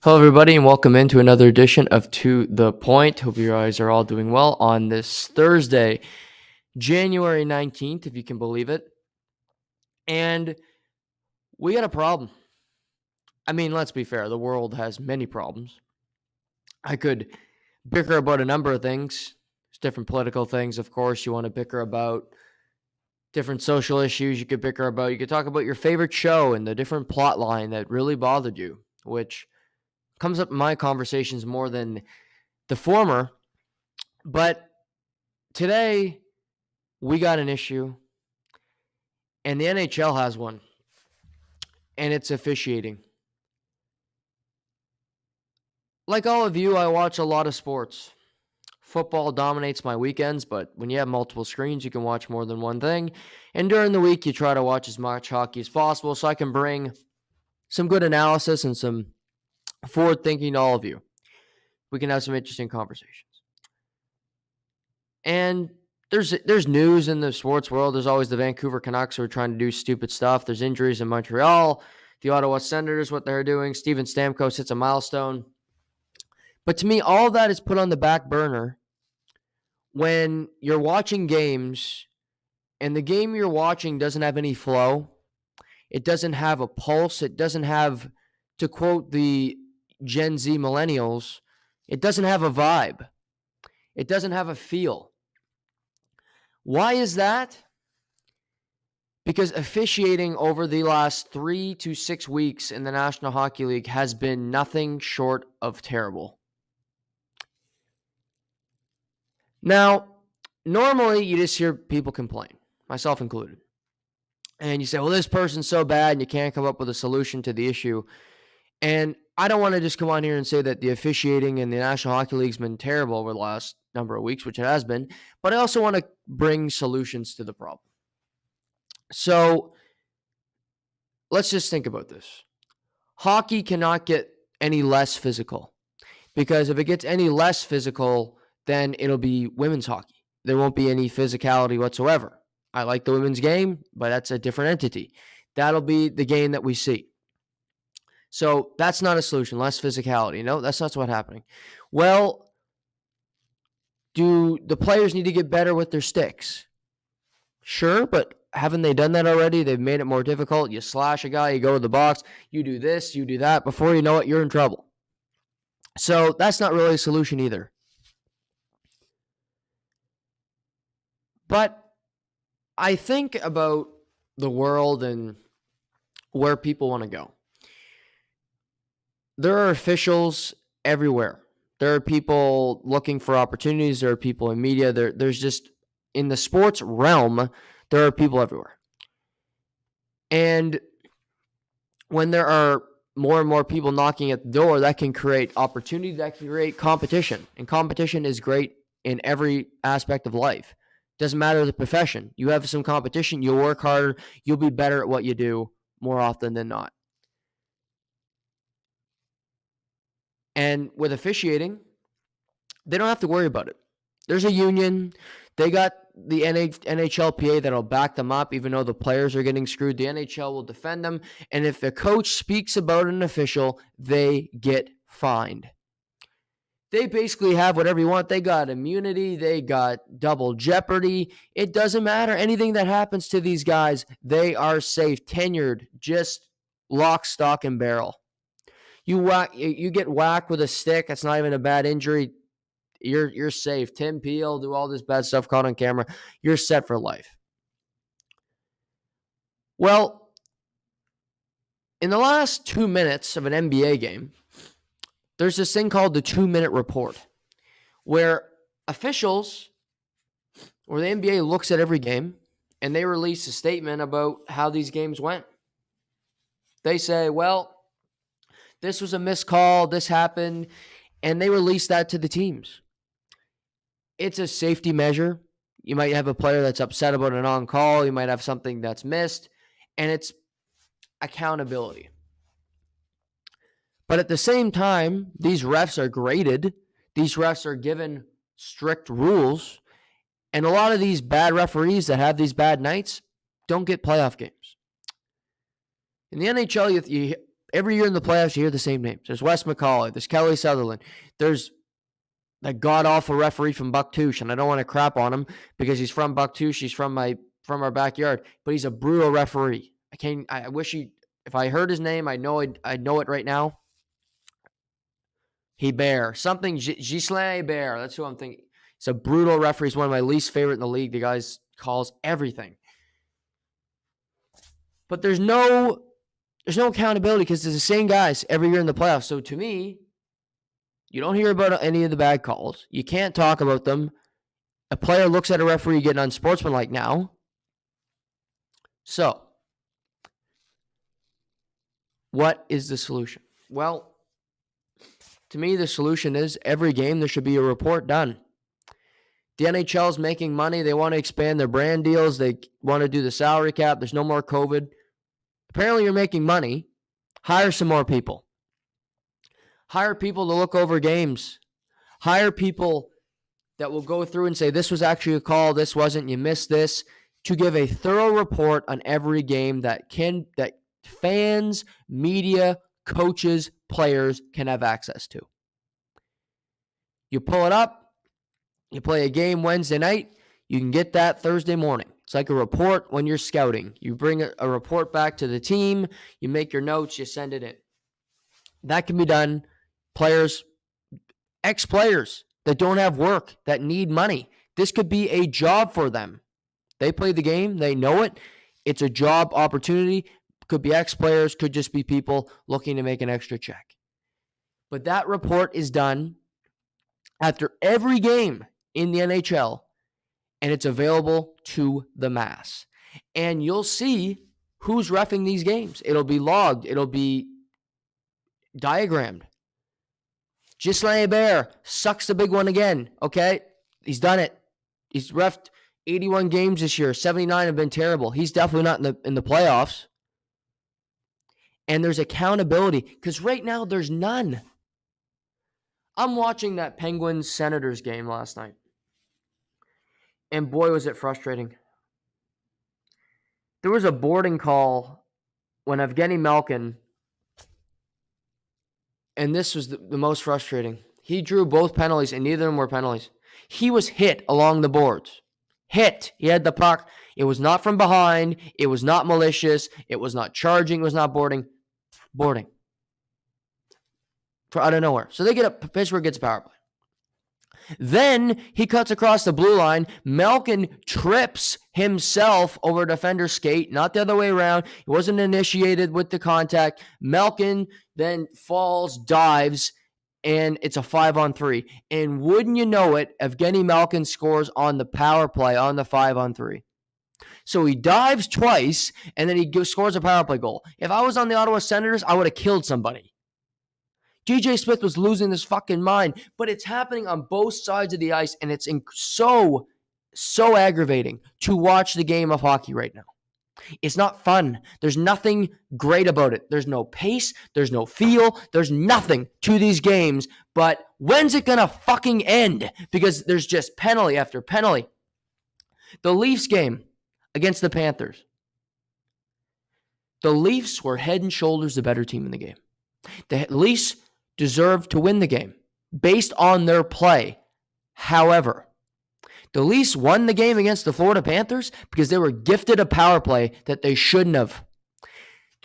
Hello, everybody, and welcome into another edition of To The Point. Hope you guys are all doing well on this Thursday, January 19th, if you can believe it. And we got a problem. I mean, let's be fair, the world has many problems. I could bicker about a number of things. There's different political things, of course. You want to bicker about different social issues. You could bicker about, you could talk about your favorite show and the different plot line that really bothered you, which comes up in my conversations more than the former. But today, we got an issue, and the NHL has one, and it's officiating. Like all of you, I watch a lot of sports. Football dominates my weekends, but when you have multiple screens, you can watch more than one thing. And during the week, you try to watch as much hockey as possible so I can bring some good analysis and some forward thinking to all of you. We can have some interesting conversations. And there's news in the sports world. There's always the Vancouver Canucks who are trying to do stupid stuff. There's injuries in Montreal. The Ottawa Senators, what they're doing. Steven Stamkos hits a milestone. But to me, all of that is put on the back burner when you're watching games and the game you're watching doesn't have any flow. It doesn't have a pulse. It doesn't have, to quote the Gen Z millennials, it doesn't have a vibe. It doesn't have a feel. Why is that? Because officiating over the last 3 to 6 weeks in the National Hockey League has been nothing short of terrible. Now, normally you just hear people complain, myself included. And you say, well, this person's so bad and you can't come up with a solution to the issue. And I don't want to just come on here and say that the officiating in the National Hockey League has been terrible over the last number of weeks, which it has been, but I also want to bring solutions to the problem. So let's just think about this. Hockey cannot get any less physical, because if it gets any less physical, then it'll be women's hockey. There won't be any physicality whatsoever. I like the women's game, but that's a different entity. That'll be the game that we see. So that's not a solution, less physicality. No, that's not what's happening. Well, do the players need to get better with their sticks? Sure, but haven't they done that already? They've made it more difficult. You slash a guy, you go to the box, you do this, you do that. Before you know it, you're in trouble. So that's not really a solution either. But I think about the world and where people want to go. There are officials everywhere. There are people looking for opportunities. There are people in media. There's just, in the sports realm, there are people everywhere. And when there are more and more people knocking at the door, that can create opportunity, that can create competition. And competition is great in every aspect of life. Doesn't matter the profession. You have some competition, you'll work harder, you'll be better at what you do more often than not. And with officiating, they don't have to worry about it. There's a union. They got the NHLPA that'll back them up, even though the players are getting screwed. The NHL will defend them. And if the coach speaks about an official, they get fined. They basically have whatever you want. They got immunity. They got double jeopardy. It doesn't matter. Anything that happens to these guys, they are safe, tenured, just lock, stock, and barrel. You get whacked with a stick. That's not even a bad injury. You're safe. Tim Peel, do all this bad stuff caught on camera. You're set for life. Well, in the last 2 minutes of an NBA game, there's this thing called the 2-minute report, where officials or the NBA looks at every game and they release a statement about how these games went. They say, well, this was a missed call, this happened, and they release that to the teams. It's a safety measure. You might have a player that's upset about an on-call. You might have something that's missed, and it's accountability. But at the same time, these refs are graded. These refs are given strict rules, and a lot of these bad referees that have these bad nights don't get playoff games. In the NHL, Every year in the playoffs, you hear the same names. There's Wes McCauley. There's Kelly Sutherland. There's that god-awful referee from Bucktouche, and I don't want to crap on him because he's from Bucktouche. He's from our backyard, but he's a brutal referee. I wish if I heard his name, I'd know it right now. Ghislain Bear. That's who I'm thinking. He's a brutal referee. He's one of my least favorite in the league. The guy calls everything. But there's no accountability because it's the same guys every year in the playoffs. So to me, you don't hear about any of the bad calls. You can't talk about them. A player looks at a referee getting unsportsmanlike now. So, what is the solution? Well, to me, the solution is every game there should be a report done. The NHL is making money. They want to expand their brand deals. They want to do the salary cap. There's no more COVID. Apparently, you're making money. Hire some more people. Hire people to look over games. Hire people that will go through and say, this was actually a call, this wasn't, you missed this, to give a thorough report on every game that fans, media, coaches, players can have access to. You pull it up, you play a game Wednesday night, you can get that Thursday morning. It's like a report when you're scouting. You bring a report back to the team, you make your notes, you send it in. That can be done. Players, ex-players that don't have work, that need money. This could be a job for them. They play the game. They know it. It's a job opportunity. Could be ex-players. Could just be people looking to make an extra check. But that report is done after every game in the NHL, and it's available to the mass. And you'll see who's reffing these games. It'll be logged. It'll be diagrammed. Ghislain Bear sucks the big one again, okay? He's done it. He's reffed 81 games this year. 79 have been terrible. He's definitely not in the playoffs. And there's accountability because right now there's none. I'm watching that Penguins-Senators game last night. And boy, was it frustrating. There was a boarding call when Evgeny Malkin, and this was the most frustrating. He drew both penalties, and neither of them were penalties. He was hit along the boards. Hit. He had the puck. It was not from behind. It was not malicious. It was not charging. It was not boarding. Boarding. For out of nowhere. So Pittsburgh gets a power play. Then he cuts across the blue line. Malkin trips himself over defender's skate, not the other way around. He wasn't initiated with the contact. Malkin then falls, dives, and it's a 5-on-3. And wouldn't you know it, Evgeny Malkin scores on the power play on the 5-on-3. So he dives twice, and then he scores a power play goal. If I was on the Ottawa Senators, I would have killed somebody. DJ Smith was losing his fucking mind, but it's happening on both sides of the ice, and it's so aggravating to watch the game of hockey right now. It's not fun. There's nothing great about it. There's no pace. There's no feel. There's nothing to these games, but when's it gonna fucking end? Because there's just penalty after penalty. The Leafs game against the Panthers. The Leafs were head and shoulders the better team in the game. The Leafs deserved to win the game based on their play. However, the Leafs won the game against the Florida Panthers because they were gifted a power play that they shouldn't have.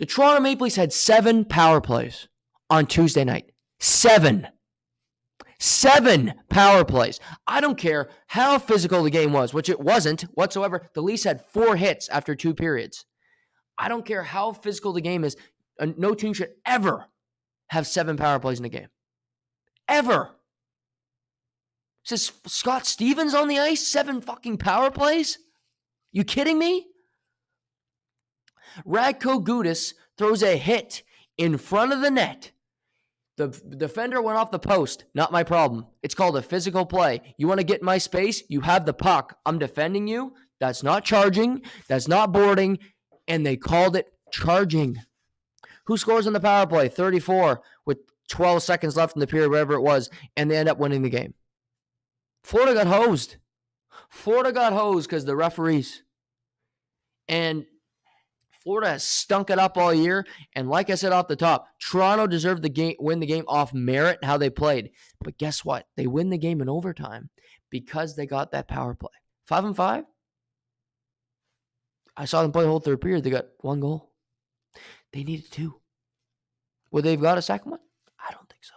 The Toronto Maple Leafs had 7 power plays on Tuesday night. 7 power plays. I don't care how physical the game was, which it wasn't whatsoever. The Leafs had 4 hits after 2 periods. I don't care how physical the game is. No team should ever have 7 power plays in a game. Ever. Says Scott Stevens on the ice, 7 fucking power plays? You kidding me? Radko Gudas throws a hit in front of the net. The defender went off the post. Not my problem. It's called a physical play. You want to get in my space? You have the puck. I'm defending you. That's not charging. That's not boarding. And they called it charging. Who scores on the power play? 34 with 12 seconds left in the period, whatever it was, and they end up winning the game. Florida got hosed. Florida got hosed because the referees. And Florida has stunk it up all year. And like I said off the top, Toronto deserved win the game off merit, how they played. But guess what? They win the game in overtime because they got that power play. 5-5. I saw them play the whole third period. They got 1 goal. They needed 2. Would they've got a second one? I don't think so.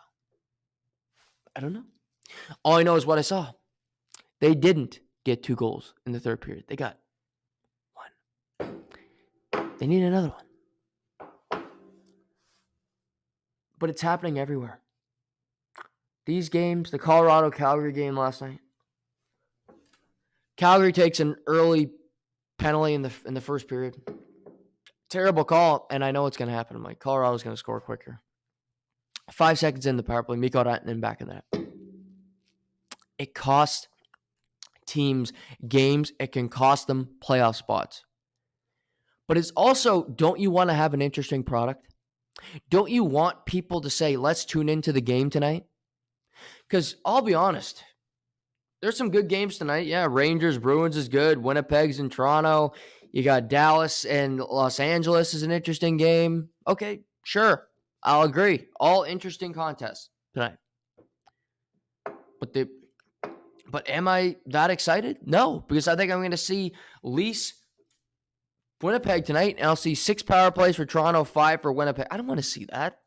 I don't know. All I know is what I saw. They didn't get 2 goals in the third period. They got 1. They need another one. But it's happening everywhere. These games, the Colorado-Calgary game last night. Calgary takes an early penalty in the first period. Terrible call, and I know what's going to happen. I'm like, Colorado's going to score quicker. 5 seconds in the power play, Mikko Rantanen back in that. It costs teams games. It can cost them playoff spots. But it's also, don't you want to have an interesting product? Don't you want people to say, let's tune into the game tonight? Because I'll be honest, there's some good games tonight. Yeah, Rangers, Bruins is good. Winnipeg's in Toronto. You got Dallas and Los Angeles is an interesting game. Okay, sure. I'll agree. All interesting contests tonight. But am I that excited? No, because I think I'm going to see Leafs Winnipeg tonight, and I'll see 6 power plays for Toronto, 5 for Winnipeg. I don't want to see that.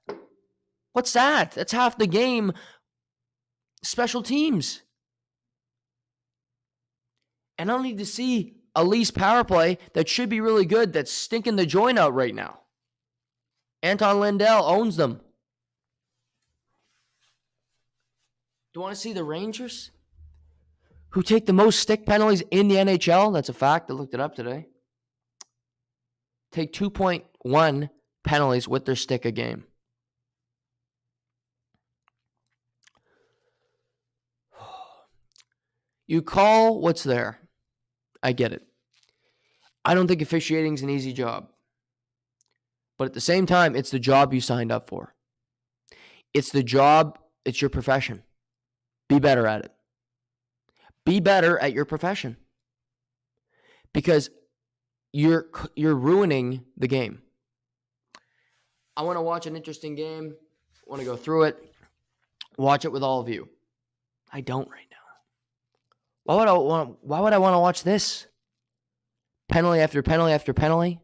What's that? That's half the game. Special teams. And I don't need to see a Leafs power play that should be really good that's stinking the joint out right now. Anton Lindell owns them. Do you want to see the Rangers, who take the most stick penalties in the NHL? That's a fact. I looked it up today. Take 2.1 penalties with their stick a game. You call what's there. I get it. I don't think officiating is an easy job. But at the same time, it's the job you signed up for. It's the job. It's your profession. Be better at it. Be better at your profession. Because you're ruining the game. I want to watch an interesting game. I want to go through it. Watch it with all of you. I don't right now. Why would I want to watch this? Penalty after penalty after penalty.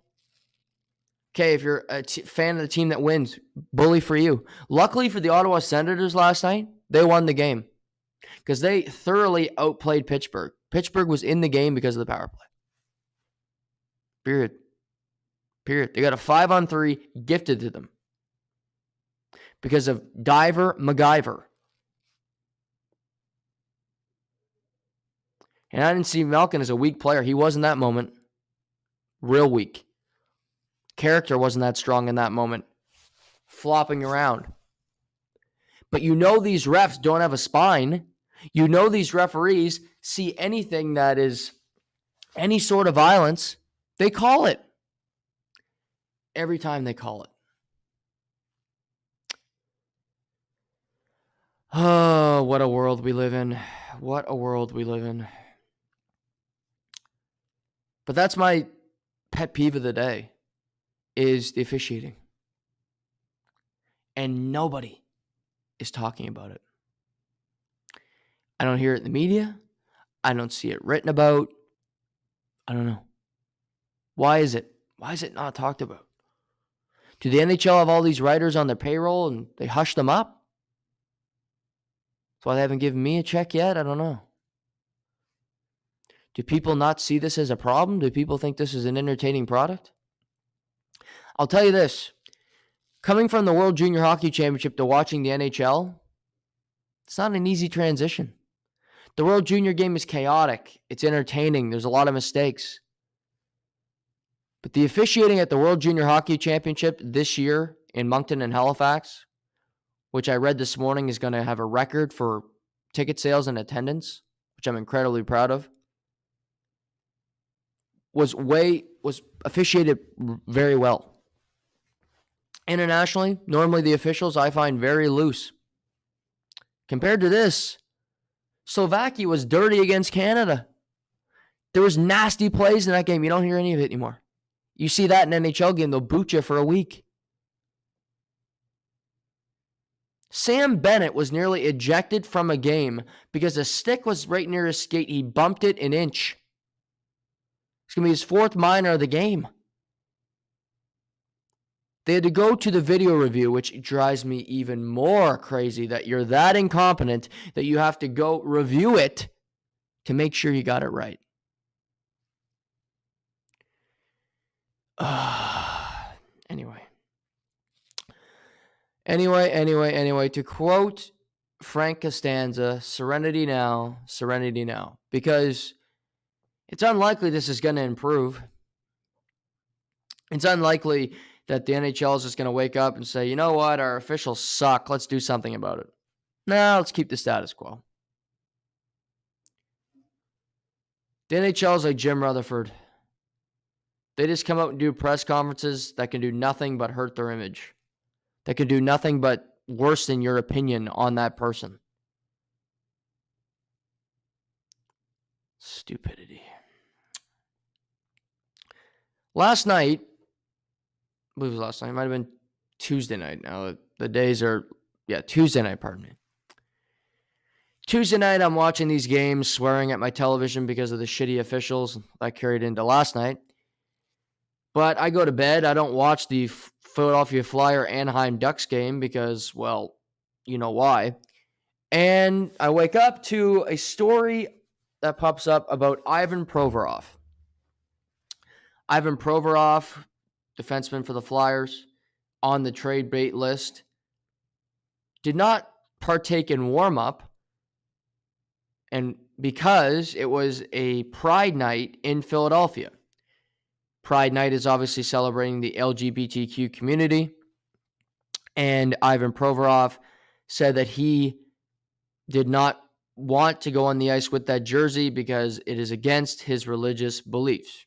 Okay, if you're a fan of the team that wins, bully for you. Luckily for the Ottawa Senators last night, they won the game because they thoroughly outplayed Pittsburgh. Pittsburgh was in the game because of the power play. Period. They got a 5-on-3 gifted to them because of Diver MacGyver. And I didn't see Malkin as a weak player. He was in that moment. Real weak. Character wasn't that strong in that moment. Flopping around. But you know these refs don't have a spine. You know these referees see anything that is any sort of violence, they call it. Every time they call it. Oh, what a world we live in. What a world we live in. But that's my pet peeve of the day, is the officiating. And nobody is talking about it. I don't hear it in the media. I don't see it written about. I don't know. Why is it? Why is it not talked about? Do the NHL have all these writers on their payroll and they hush them up? That's why they haven't given me a check yet? I don't know. Do people not see this as a problem? Do people think this is an entertaining product? I'll tell you this. Coming from the World Junior Hockey Championship to watching the NHL, it's not an easy transition. The World Junior game is chaotic. It's entertaining. There's a lot of mistakes. But the officiating at the World Junior Hockey Championship this year in Moncton and Halifax, which I read this morning is going to have a record for ticket sales and attendance, which I'm incredibly proud of, was officiated very well. Internationally, normally the officials I find very loose. Compared to this, Slovakia was dirty against Canada. There was nasty plays in that game. You don't hear any of it anymore. You see that in an NHL game, they'll boot you for a week. Sam Bennett was nearly ejected from a game because a stick was right near his skate. He bumped it an inch. It's going to be his fourth minor of the game. They had to go to the video review, which drives me even more crazy that you're that incompetent that you have to go review it to make sure you got it right. Anyway, to quote Frank Costanza, serenity now, because it's unlikely this is going to improve. It's unlikely that the NHL is just going to wake up and say, you know what, our officials suck. Let's do something about it. No, let's keep the status quo. The NHL is like Jim Rutherford. They just come out and do press conferences that can do nothing but hurt their image. That can do nothing but worsen your opinion on that person. Stupidity. Last night, I believe it was last night. It might have been Tuesday night. Now the days are, Tuesday night, pardon me. Tuesday night, I'm watching these games, swearing at my television because of the shitty officials that carried into last night. But I go to bed. I don't watch the Philadelphia Flyer Anaheim Ducks game because, well, you know why. And I wake up to a story that pops up about Ivan Provorov. Ivan Provorov, defenseman for the Flyers, on the trade bait list, did not partake in warm-up, and because it was a Pride night in Philadelphia. Pride night is obviously celebrating the LGBTQ community, and Ivan Provorov said that he did not want to go on the ice with that jersey because it is against his religious beliefs.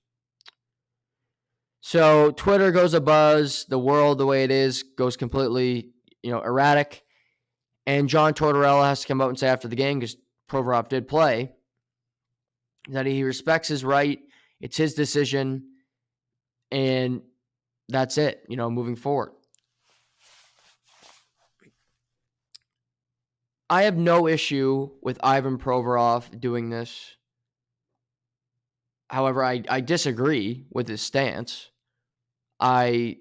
So Twitter goes abuzz, the world the way it is goes completely, erratic, and John Tortorella has to come out and say after the game, because Provorov did play, that he respects his right, it's his decision, and that's it, moving forward. I have no issue with Ivan Provorov doing this. However, I disagree with his stance. I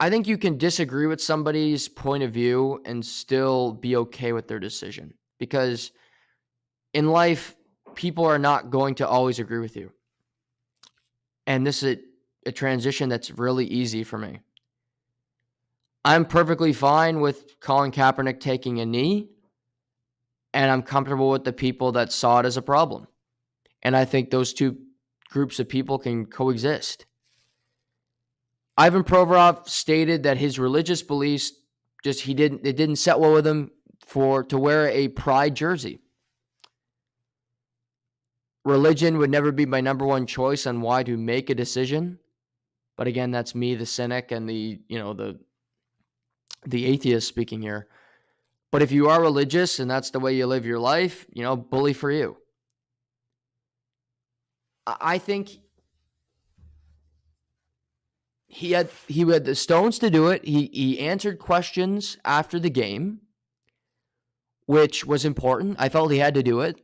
think you can disagree with somebody's point of view and still be okay with their decision. Because in life, people are not going to always agree with you. And this is a transition that's really easy for me. I'm perfectly fine with Colin Kaepernick taking a knee, and I'm comfortable with the people that saw it as a problem. And I think those two groups of people can coexist. Ivan Provorov stated that his religious beliefs it didn't set well with him to wear a Pride jersey. Religion would never be my number one choice on why to make a decision. But again, that's me, the cynic, and the atheist speaking here. But if you are religious and that's the way you live your life, bully for you. I think he had the stones to do it. He answered questions after the game, which was important. I felt he had to do it.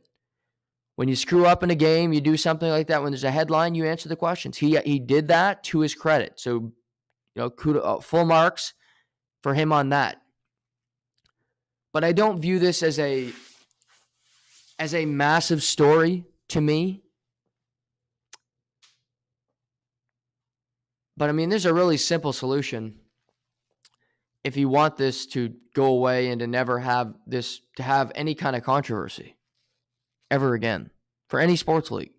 When you screw up in a game, you do something like that. When there's a headline, you answer the questions. He did that to his credit. So, kudos, full marks for him on that. But I don't view this as a massive story to me. But I mean, there's a really simple solution. If you want this to go away and to never have this, to have any kind of controversy ever again for any sports league.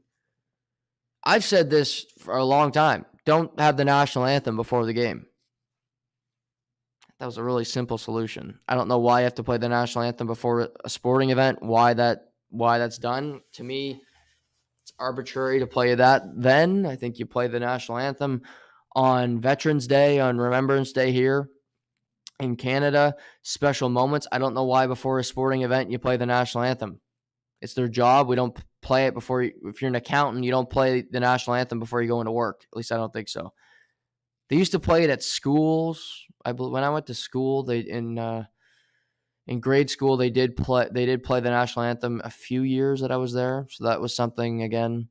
I've said this for a long time. Don't have the national anthem before the game. That was a really simple solution. I don't know why you have to play the national anthem before a sporting event, why that's done. To me, it's arbitrary to play that then. I think you play the national anthem on Veterans Day, on Remembrance Day here in Canada, special moments. I don't know why before a sporting event you play the national anthem. It's their job. We don't play it before if you're an accountant, you don't play the national anthem before you go into work. At least I don't think so. They used to play it at schools. I believe when I went to school, they in grade school they did play the national anthem a few years that I was there. So that was something again.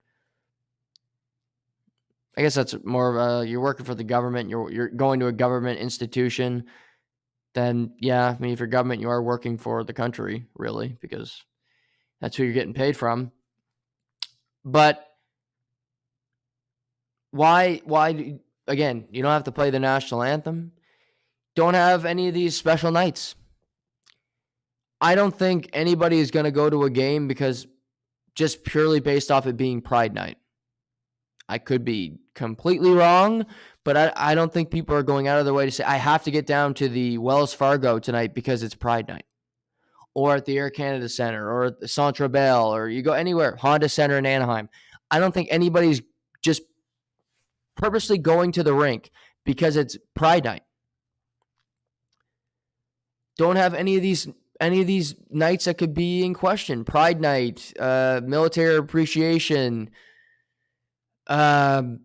I guess that's more of you're working for the government. You're going to a government institution. Then yeah, I mean, if you're government, you are working for the country, really, because that's who you're getting paid from. But why again, you don't have to play the national anthem. Don't have any of these special nights. I don't think anybody is going to go to a game because just purely based off it being Pride Night. I could be completely wrong, but I don't think people are going out of their way to say, I have to get down to the Wells Fargo tonight because it's Pride Night. Or at the Air Canada Center, or at the Centre Bell, or you go anywhere, Honda Center in Anaheim. I don't think anybody's just purposely going to the rink because it's Pride Night. Don't have any of these nights that could be in question. Pride Night, military appreciation, any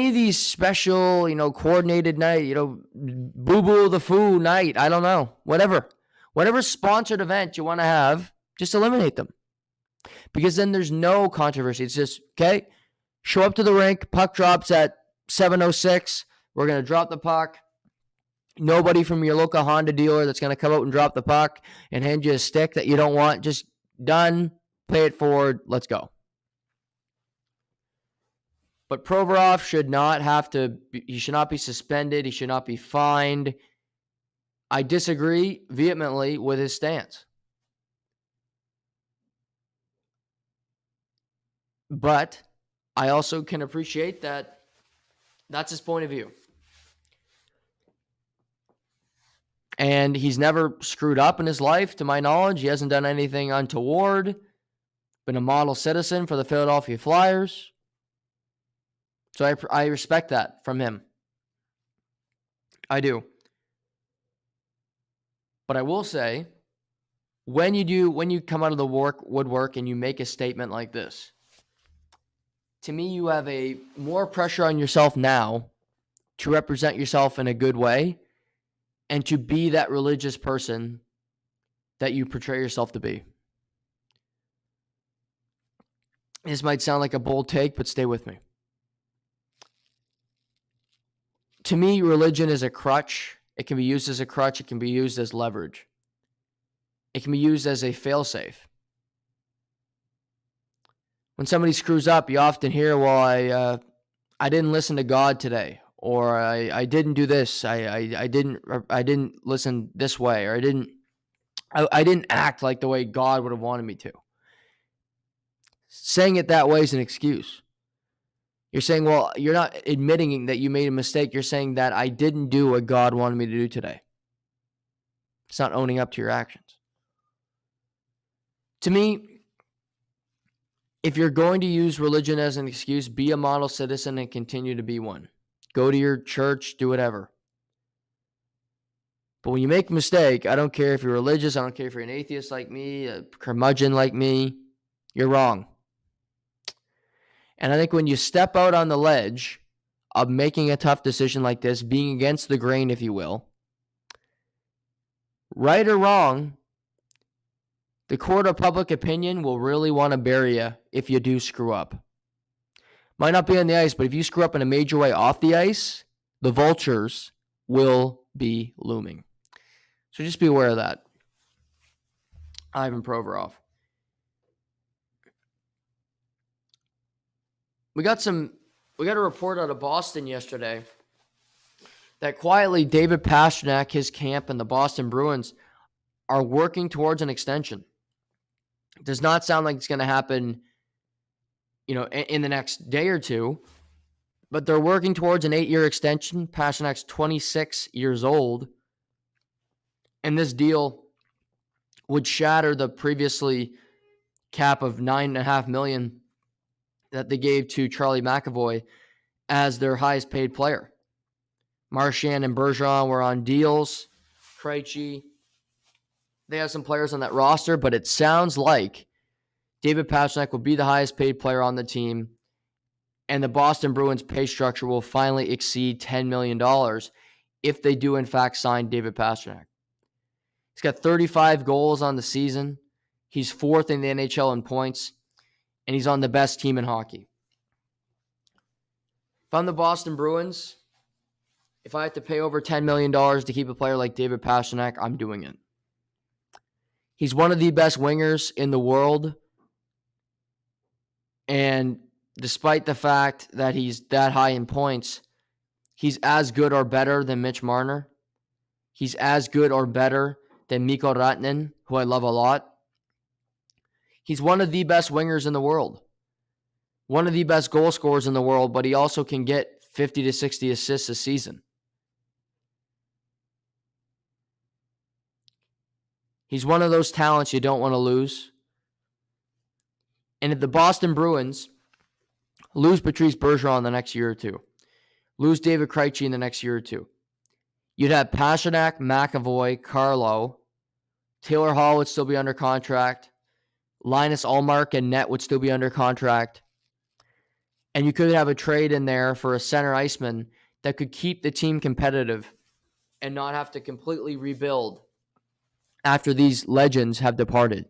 of these special, coordinated night, Boo Boo the Foo night. I don't know. Whatever sponsored event you want to have, just eliminate them. Because then there's no controversy. It's just, okay, show up to the rink. Puck drops at 7:06. We're going to drop the puck. Nobody from your local Honda dealer that's going to come out and drop the puck and hand you a stick that you don't want. Just done. Pay it forward. Let's go. But Provorov should not be suspended. He should not be fined. I disagree vehemently with his stance. But I also can appreciate that that's his point of view. And he's never screwed up in his life, to my knowledge. He hasn't done anything untoward. Been a model citizen for the Philadelphia Flyers. So I respect that from him. I do. But I will say, when you come out of the woodwork and you make a statement like this, to me, you have a more pressure on yourself now to represent yourself in a good way and to be that religious person that you portray yourself to be. This might sound like a bold take, but stay with me. To me, religion is a crutch. It can be used as a crutch. It can be used as leverage. It can be used as a failsafe. When somebody screws up, you often hear, well, I didn't listen to God today, or I didn't do this. I didn't listen this way, or I didn't act like the way God would have wanted me to. Saying it that way is an excuse. You're saying, well, you're not admitting that you made a mistake. You're saying that I didn't do what God wanted me to do today. It's not owning up to your actions. To me, if you're going to use religion as an excuse, be a model citizen and continue to be one. Go to your church, do whatever. But when you make a mistake, I don't care if you're religious, I don't care if you're an atheist like me, a curmudgeon like me, you're wrong. And I think when you step out on the ledge of making a tough decision like this, being against the grain, if you will, right or wrong, the court of public opinion will really want to bury you if you do screw up. Might not be on the ice, but if you screw up in a major way off the ice, the vultures will be looming. So just be aware of that. Ivan Provorov. We got a report out of Boston yesterday that quietly David Pastrnak, his camp, and the Boston Bruins are working towards an extension. It does not sound like it's going to happen, in the next day or two, but they're working towards an 8-year extension. Pasternak's 26 years old, and this deal would shatter the previously cap of $9.5 million that they gave to Charlie McAvoy as their highest paid player. Marchand and Bergeron were on deals. Krejci, they have some players on that roster, but it sounds like David Pastrnak will be the highest paid player on the team, and the Boston Bruins pay structure will finally exceed $10 million if they do, in fact, sign David Pastrnak. He's got 35 goals on the season. He's fourth in the NHL in points, and he's on the best team in hockey. If I'm the Boston Bruins, if I have to pay over $10 million to keep a player like David Pastrnak, I'm doing it. He's one of the best wingers in the world, and despite the fact that he's that high in points, he's as good or better than Mitch Marner. He's as good or better than Mikko Rantanen, who I love a lot. He's one of the best wingers in the world. One of the best goal scorers in the world, but he also can get 50 to 60 assists a season. He's one of those talents you don't want to lose. And if the Boston Bruins lose Patrice Bergeron in the next year or two, lose David Krejci in the next year or two, you'd have Pastrnak, McAvoy, Carlo, Taylor Hall would still be under contract, Linus Ullmark and Net would still be under contract, and you could have a trade in there for a center iceman that could keep the team competitive and not have to completely rebuild after these legends have departed.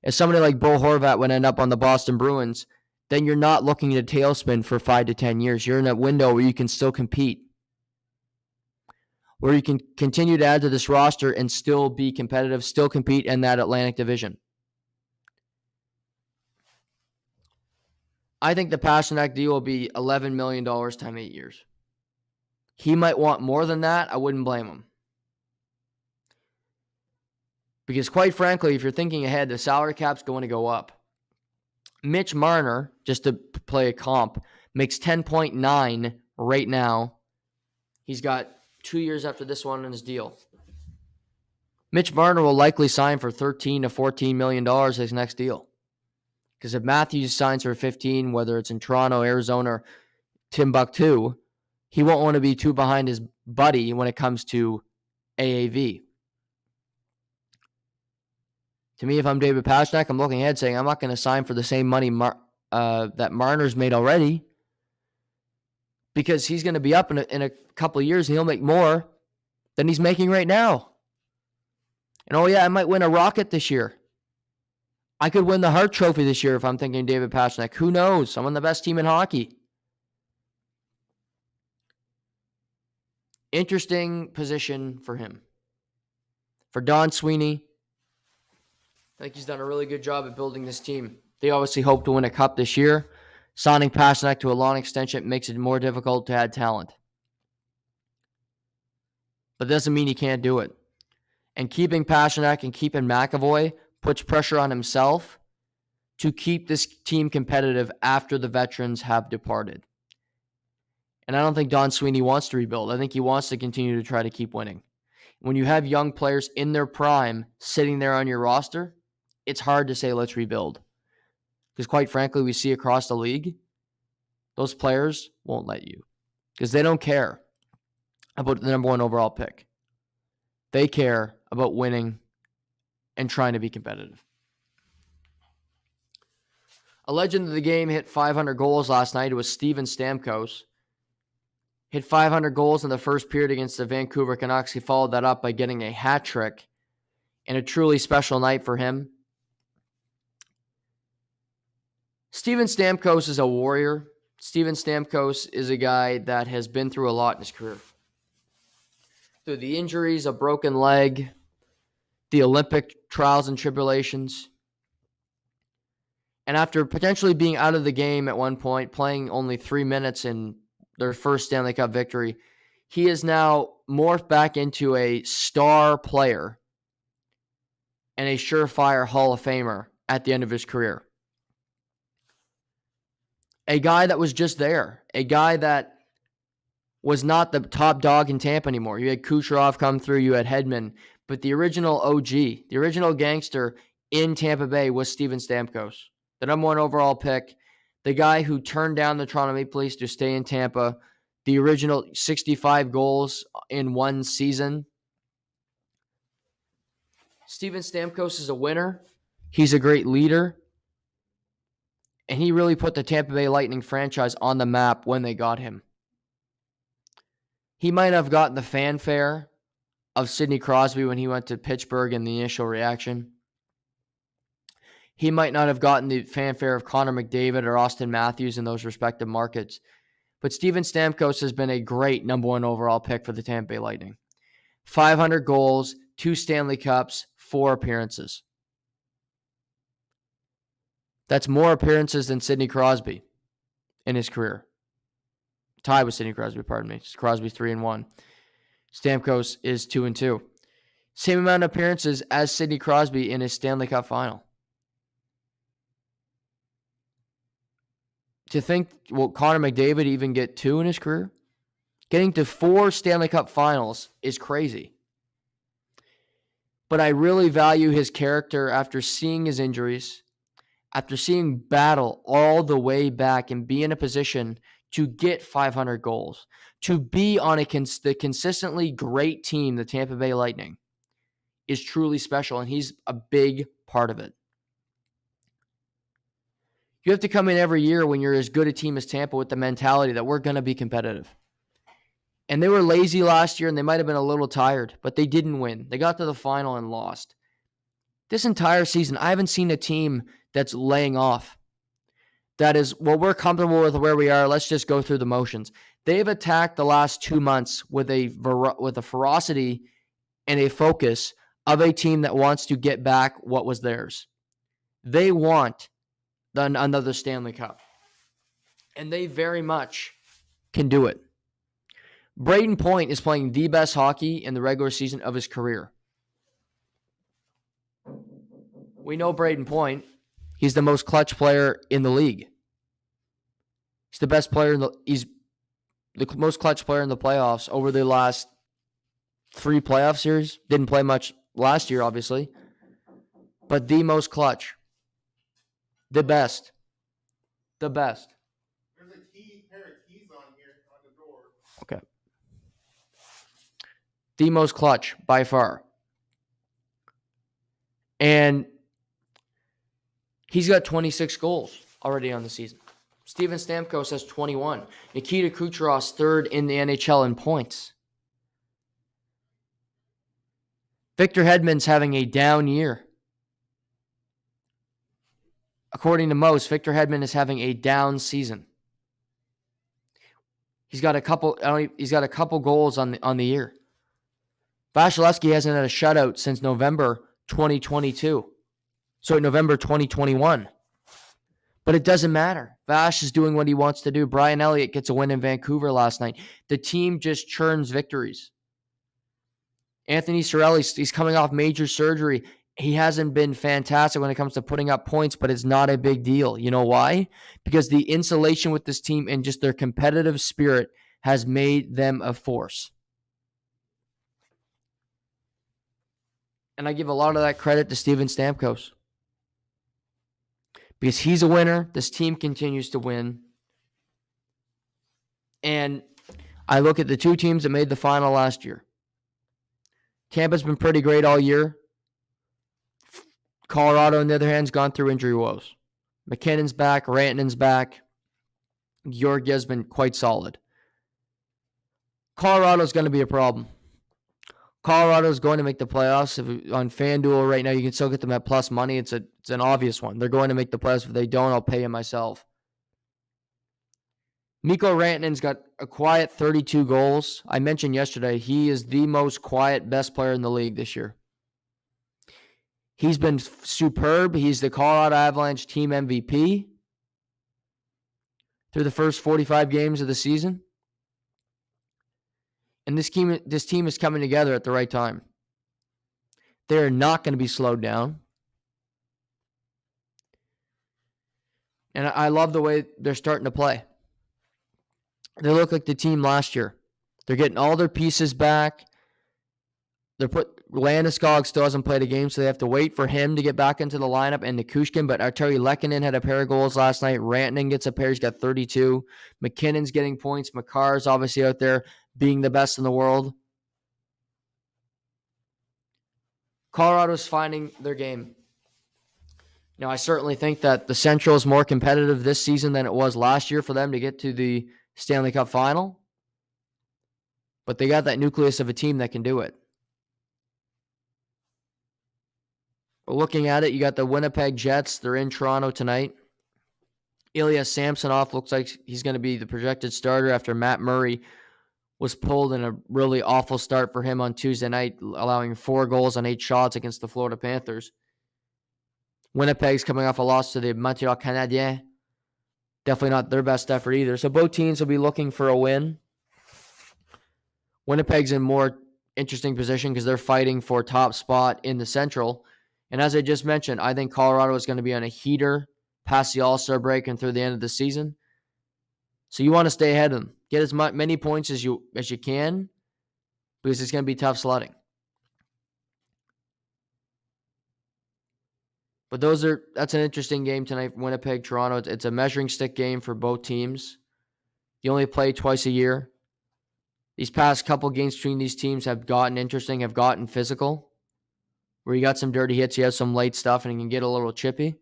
If somebody like Bo Horvat would end up on the Boston Bruins, then you're not looking at a tailspin for 5 to 10 years. You're in a window where you can still compete, where you can continue to add to this roster and still be competitive, still compete in that Atlantic Division. I think the Pastrnak deal will be $11 million times 8 years. He might want more than that. I wouldn't blame him. Because quite frankly, if you're thinking ahead, the salary cap's going to go up. Mitch Marner, just to play a comp, makes 10.9 right now. He's got 2 years after this one in his deal. Mitch Marner will likely sign for $13 to $14 million his next deal. Because if Matthews signs for 15, whether it's in Toronto, Arizona, or Timbuktu, he won't want to be too behind his buddy when it comes to AAV. To me, if I'm David Pastrnak, I'm looking ahead saying I'm not going to sign for the same money that Marner's made already, because he's going to be up in a couple of years and he'll make more than he's making right now. And oh yeah, I might win a Rocket this year. I could win the Hart Trophy this year if I'm thinking David Pastrnak. Who knows? I'm on the best team in hockey. Interesting position for him. For Don Sweeney, I think he's done a really good job at building this team. They obviously hope to win a cup this year. Signing Pastrnak to a long extension makes it more difficult to add talent. But doesn't mean he can't do it. And keeping Pastrnak and keeping McAvoy puts pressure on himself to keep this team competitive after the veterans have departed. And I don't think Don Sweeney wants to rebuild. I think he wants to continue to try to keep winning. When you have young players in their prime sitting there on your roster, it's hard to say, let's rebuild. Because quite frankly, we see across the league, those players won't let you. Because they don't care about the number 1 overall pick. They care about winning and trying to be competitive. A legend of the game hit 500 goals last night. It was Steven Stamkos. Hit 500 goals in the first period against the Vancouver Canucks. He followed that up by getting a hat trick in a truly special night for him. Steven Stamkos is a warrior. Steven Stamkos is a guy that has been through a lot in his career. Through the injuries, a broken leg, the Olympic trials and tribulations. And after potentially being out of the game at one point, playing only 3 minutes in their first Stanley Cup victory, he is now morphed back into a star player and a surefire Hall of Famer at the end of his career. A guy that was just there. A guy that was not the top dog in Tampa anymore. You had Kucherov come through, you had Hedman, but the original OG, the original gangster in Tampa Bay was Steven Stamkos, the number 1 overall pick, the guy who turned down the Toronto Maple Leafs to stay in Tampa, the original 65 goals in one season. Steven Stamkos is a winner. He's a great leader. And he really put the Tampa Bay Lightning franchise on the map when they got him. He might have gotten the fanfare of Sidney Crosby when he went to Pittsburgh in the initial reaction. He might not have gotten the fanfare of Connor McDavid or Austin Matthews in those respective markets. But Steven Stamkos has been a great number 1 overall pick for the Tampa Bay Lightning. 500 goals, 2 Stanley Cups, 4 appearances. That's more appearances than Sidney Crosby in his career. Tied with Sidney Crosby, pardon me. Crosby's 3-1. Stamkos is 2-2. Same amount of appearances as Sidney Crosby in his Stanley Cup final. To think, will Connor McDavid even get 2 in his career? Getting to 4 Stanley Cup finals is crazy. But I really value his character after seeing his injuries, after seeing battle all the way back and be in a position to get 500 goals, to be on the consistently great team, the Tampa Bay Lightning, is truly special, and he's a big part of it. You have to come in every year when you're as good a team as Tampa with the mentality that we're going to be competitive. And they were lazy last year, and they might have been a little tired, but they didn't win. They got to the final and lost. This entire season, I haven't seen a team that's laying off. That is, well, we're comfortable with where we are. Let's just go through the motions. They've attacked the last 2 months with a ferocity and a focus of a team that wants to get back what was theirs. They want another Stanley Cup. And they very much can do it. Braden Point is playing the best hockey in the regular season of his career. We know Braden Point. He's the most clutch player in the league. He's the best player he's the most clutch player in the playoffs over the last 3 playoff series. Didn't play much last year, obviously. But the most clutch. The best. The best. There's a pair of keys on here on the door. Okay. The most clutch by far. And he's got 26 goals already on the season. Steven Stamkos has 21. Nikita Kucherov's 3rd in the NHL in points. Victor Hedman's having a down year. According to most, Victor Hedman is having a down season. He's got a couple goals on the year. Vasilevsky hasn't had a shutout since November 2022. So November 2021. But it doesn't matter. Vash is doing what he wants to do. Brian Elliott gets a win in Vancouver last night. The team just churns victories. Anthony Cirelli, he's coming off major surgery. He hasn't been fantastic when it comes to putting up points, but it's not a big deal. You know why? Because the insulation with this team and just their competitive spirit has made them a force. And I give a lot of that credit to Steven Stamkos. Because he's a winner. This team continues to win. And I look at the 2 teams that made the final last year. Tampa's been pretty great all year. Colorado, on the other hand, has gone through injury woes. McKinnon's back. Rantanen's back. Georgia's been quite solid. Colorado's going to be a problem. Colorado's going to make the playoffs. On FanDuel right now, you can still get them at plus money. It's an obvious one. They're going to make the playoffs. If they don't, I'll pay him myself. Mikko Rantanen's got a quiet 32 goals. I mentioned yesterday, he is the most quiet, best player in the league this year. He's been superb. He's the Colorado Avalanche team MVP through the first 45 games of the season. And this team is coming together at the right time. They're not going to be slowed down. And I love the way they're starting to play. They look like the team last year. They're getting all their pieces back. Landeskog still hasn't played a game, so they have to wait for him to get back into the lineup, and Nikushkin. But Arturi Lehkonen had a pair of goals last night. Rantanen gets a pair. He's got 32. McKinnon's getting points. Makar's obviously out there being the best in the world. Colorado's finding their game. Now, I certainly think that the Central is more competitive this season than it was last year for them to get to the Stanley Cup final. But they got that nucleus of a team that can do it. But looking at it, you got the Winnipeg Jets. They're in Toronto tonight. Ilya Samsonov looks like he's going to be the projected starter after Matt Murray was pulled in a really awful start for him on Tuesday night, allowing 4 goals on 8 shots against the Florida Panthers. Winnipeg's coming off a loss to the Montreal Canadiens. Definitely not their best effort either. So both teams will be looking for a win. Winnipeg's in more interesting position because they're fighting for top spot in the Central. And as I just mentioned, I think Colorado is going to be on a heater past the All-Star break and through the end of the season. So you want to stay ahead of them. Get as many points as you can because it's going to be tough sledding. But that's an interesting game tonight, Winnipeg, Toronto. It's a measuring stick game for both teams. You only play twice a year. These past couple games between these teams have gotten interesting, have gotten physical, where you got some dirty hits, you have some late stuff, and it can get a little chippy.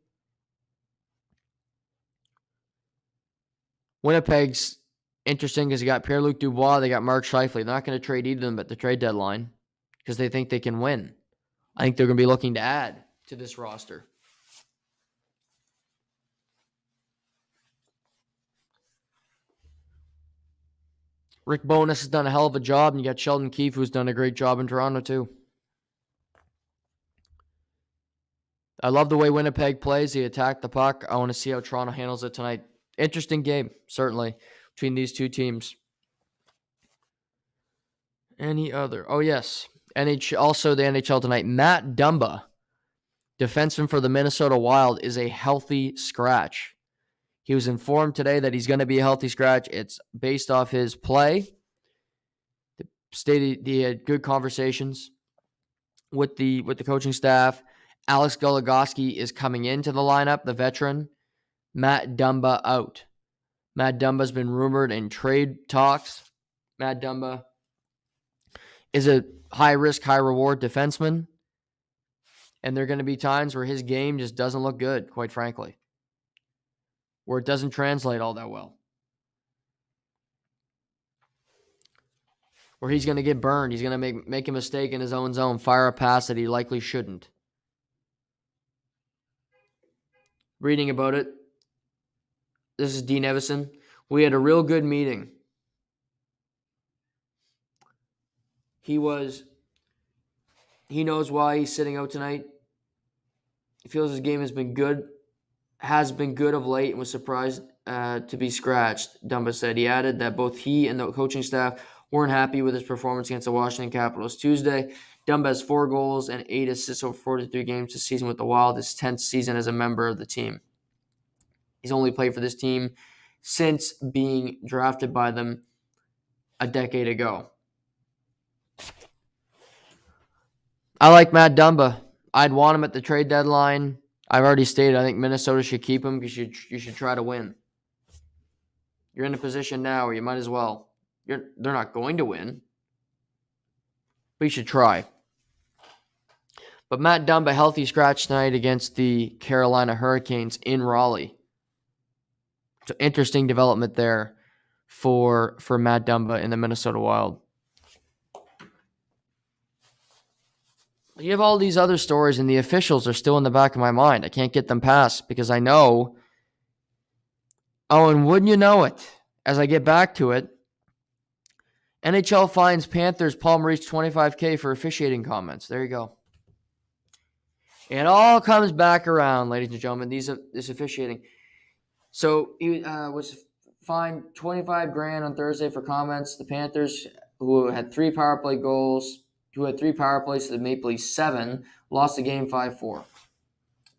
Winnipeg's interesting because you got Pierre-Luc Dubois, they got Mark Scheifele. They're not going to trade either of them at the trade deadline because they think they can win. I think they're going to be looking to add to this roster. Rick Bowness has done a hell of a job, and you got Sheldon Keefe, who's done a great job in Toronto, too. I love the way Winnipeg plays. They attack the puck. I want to see how Toronto handles it tonight. Interesting game, certainly, between these two teams. Any other? Oh, yes. Also, the NHL tonight. Matt Dumba, defenseman for the Minnesota Wild, is a healthy scratch. He was informed today that he's going to be a healthy scratch. It's based off his play. He had good conversations with the coaching staff. Alex Goligoski is coming into the lineup, the veteran. Matt Dumba out. Matt Dumba's been rumored in trade talks. Matt Dumba is a high-risk, high-reward defenseman. And there are going to be times where his game just doesn't look good, quite frankly. Where it doesn't translate all that well. Where he's going to get burned. He's going to make a mistake in his own zone, fire a pass that he likely shouldn't. Reading about it. This is Dean Evison. We had a real good meeting. He knows why he's sitting out tonight. He feels his game has been good of late, and was surprised to be scratched, Dumba said. He added that both he and the coaching staff weren't happy with his performance against the Washington Capitals Tuesday. Dumba has 4 goals and 8 assists over 43 games this season with the Wild, his 10th season as a member of the team. He's only played for this team since being drafted by them a decade ago. I like Matt Dumba. I'd want him at the trade deadline. I've already stated I think Minnesota should keep him because you should try to win. You're in a position now where you might as well. They're not going to win, but you should try. But Matt Dumba, healthy scratch tonight against the Carolina Hurricanes in Raleigh. So interesting development there for Matt Dumba in the Minnesota Wild. You have all these other stories, and the officials are still in the back of my mind. I can't get them past because I know. Oh, and wouldn't you know it, as I get back to it, NHL fines Panthers Paul Maurice $25,000 for officiating comments. There you go. It all comes back around, ladies and gentlemen, this officiating. So he was fined $25,000 on Thursday for comments. The Panthers, who had 3 power play goals, who had 3 power plays to the Maple Leafs 7, lost the game 5-4.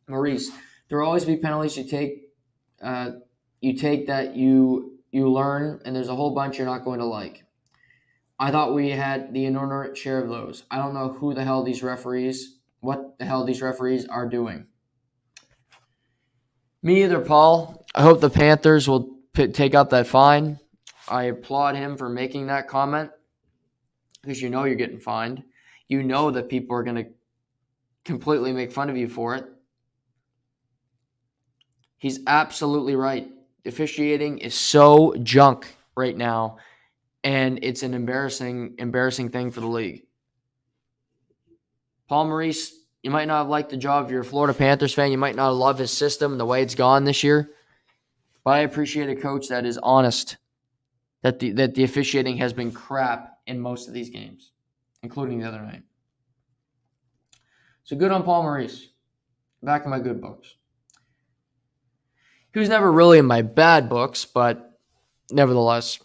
Maurice, there will always be penalties you take. You take that you learn, and there's a whole bunch you're not going to like. I thought we had the inordinate share of those. I don't know what the hell these referees are doing. Me either, Paul. I hope the Panthers will take up that fine. I applaud him for making that comment because you know you're getting fined. You know that people are going to completely make fun of you for it. He's absolutely right. Officiating is so junk right now, and it's an embarrassing thing for the league. Paul Maurice, you might not have liked the job if you're a Florida Panthers fan. You might not love his system and the way it's gone this year. But I appreciate a coach that is honest that the officiating has been crap in most of these games, including the other night. So good on Paul Maurice. Back in my good books. He was never really in my bad books, but nevertheless.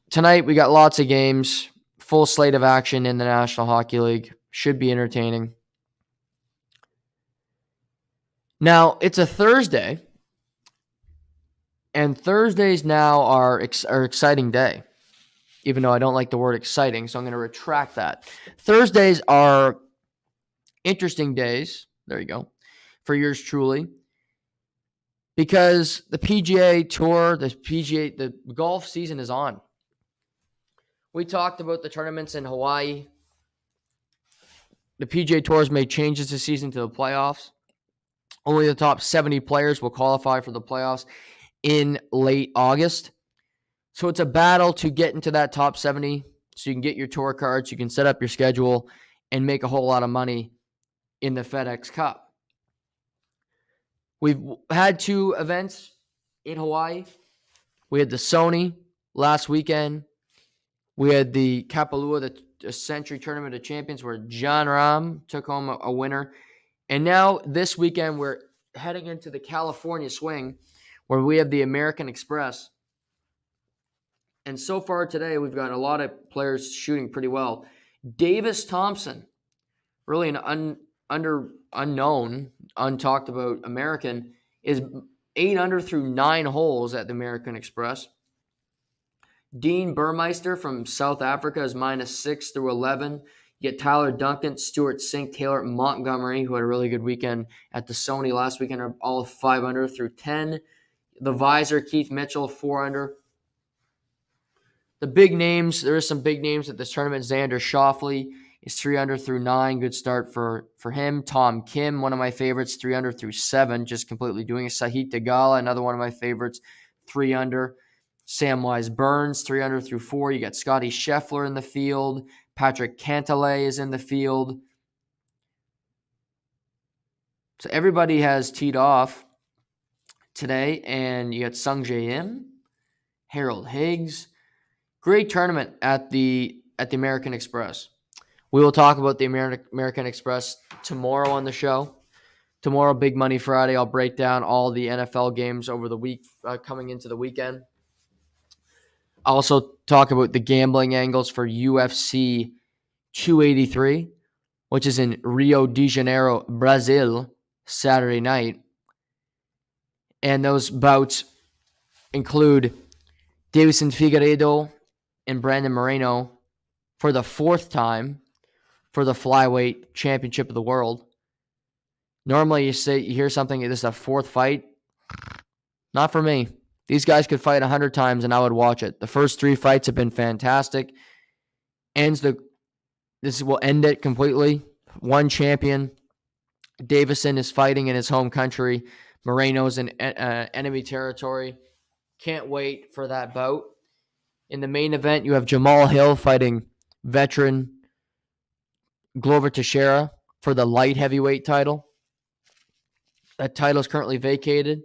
Tonight we got lots of games, full slate of action in the National Hockey League. Should be entertaining. Now, it's a Thursday, and Thursdays now are exciting day, even though I don't like the word exciting, so I'm going to retract that. Thursdays are interesting days, there you go, for yours truly, because the PGA Tour, the golf season is on. We talked about the tournaments in Hawaii. The PGA Tour has made changes this season to the playoffs. Only the top 70 players will qualify for the playoffs in late August. So it's a battle to get into that top 70 so you can get your tour cards, you can set up your schedule, and make a whole lot of money in the FedEx Cup. We've had 2 events in Hawaii. We had the Sony last weekend. We had the Kapalua, the Century Tournament of Champions, where John Rahm took home a winner. And now this weekend, we're heading into the California swing, where we have the American Express. And so far today, we've got a lot of players shooting pretty well. Davis Thompson, really an unknown, untalked about American, is 8 under through 9 holes at the American Express. Dean Burmeister from South Africa is -6 through 11. You get Tyler Duncan, Stuart Sink, Taylor Montgomery, who had a really good weekend at the Sony last weekend, are all 5 under through 10. The Visor, Keith Mitchell, 4 under. The big names, there is some big names at this tournament. Xander Schauffele is 3 under through 9. Good start for him. Tom Kim, one of my favorites, 3 under through 7, just completely doing it. Sahith Theegala, another one of my favorites, 3 under. Samwise Burns, 3 under through 4. You got Scotty Scheffler in the field. Patrick Cantlay is in the field. So everybody has teed off today, and you got Sung Jae Im, Harold Higgs. Great tournament at the American Express. We will talk about the American Express tomorrow on the show. Tomorrow, Big Money Friday, I'll break down all the NFL games over the week coming into the weekend. I'll also talk about the gambling angles for UFC 283, which is in Rio de Janeiro, Brazil, Saturday night. And those bouts include Davison Figueiredo and Brandon Moreno for the 4th time for the flyweight championship of the world. Normally you hear something, this is a 4th fight. Not for me. These guys could fight 100 times and I would watch it. The first 3 fights have been fantastic. This will end it completely. One champion. Davison is fighting in his home country. Moreno's in enemy territory. Can't wait for that bout. In the main event, you have Jamal Hill fighting veteran Glover Teixeira for the light heavyweight title. That title is currently vacated.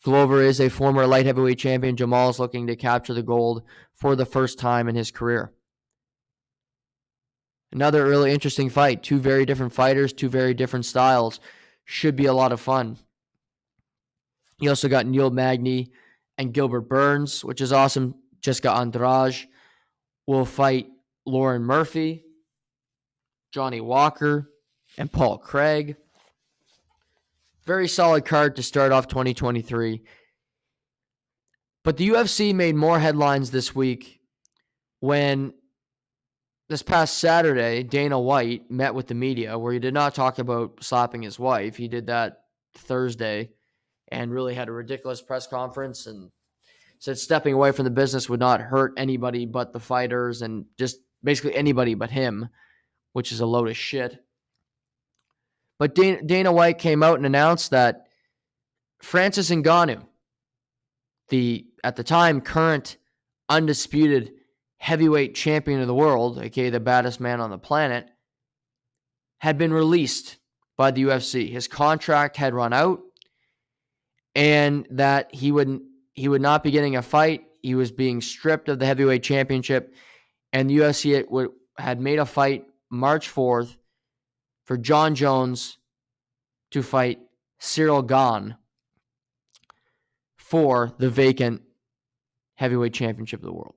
Glover is a former light heavyweight champion. Jamal is looking to capture the gold for the first time in his career. Another really interesting fight. 2 very different fighters, 2 very different styles. Should be a lot of fun. You also got Neil Magny and Gilbert Burns, which is awesome. Jessica Andrade will fight Lauren Murphy, Johnny Walker, and Paul Craig. Very solid card to start off 2023. But the UFC made more headlines this week when this past Saturday, Dana White met with the media, where he did not talk about slapping his wife. He did that Thursday and really had a ridiculous press conference and said stepping away from the business would not hurt anybody but the fighters and just basically anybody but him, which is a load of shit. But Dana White came out and announced that Francis Ngannou, at the time current undisputed heavyweight champion of the world, aka the baddest man on the planet, had been released by the UFC. His contract had run out, and that he would not be getting a fight. He was being stripped of the heavyweight championship, and the UFC had made a fight March 4th for John Jones to fight Cyril Gane for the vacant heavyweight championship of the world.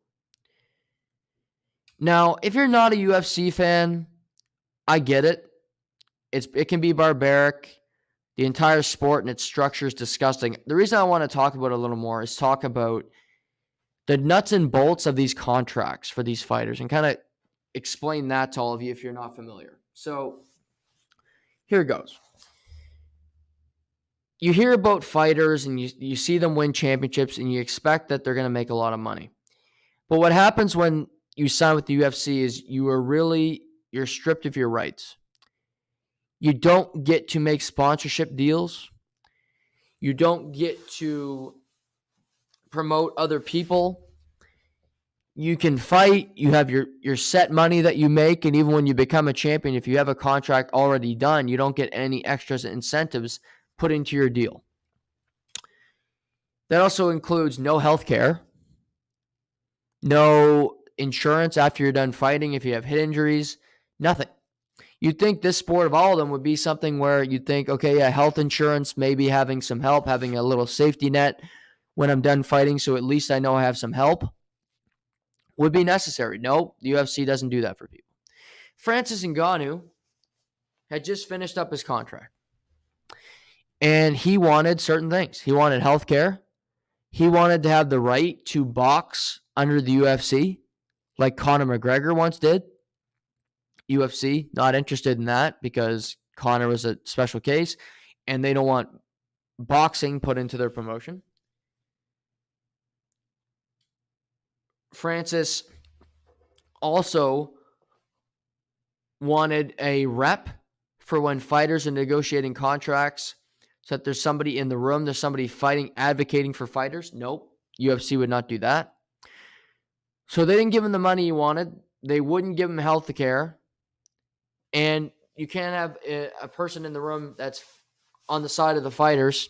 Now, if you're not a UFC fan, I get it. It can be barbaric. The entire sport and its structure is disgusting. The reason I want to talk about it a little more is talk about the nuts and bolts of these contracts for these fighters and kind of explain that to all of you if you're not familiar. So here it goes. You hear about fighters and you see them win championships and you expect that they're going to make a lot of money. But what happens when you sign with the UFC is you're stripped of your rights. You don't get to make sponsorship deals. You don't get to promote other people. You can fight. You have your set money that you make. And even when you become a champion, if you have a contract already done, you don't get any extras and incentives put into your deal. That also includes no health care, no insurance after you're done fighting if you have hit injuries, nothing. You'd think this sport of all of them would be something where you'd think, okay, yeah, health insurance, maybe having some help, having a little safety net when I'm done fighting, so at least I know I have some help, would be necessary. No, the UFC doesn't do that for people. Francis Ngannou had just finished up his contract, and he wanted certain things. He wanted health care. He wanted to have the right to box under the UFC like Conor McGregor once did. UFC, not interested in that because Conor was a special case and they don't want boxing put into their promotion. Francis also wanted a rep for when fighters are negotiating contracts so that there's somebody in the room, there's somebody fighting, advocating for fighters. Nope, UFC would not do that. So they didn't give him the money he wanted. They wouldn't give him health care. And you can't have a person in the room that's on the side of the fighters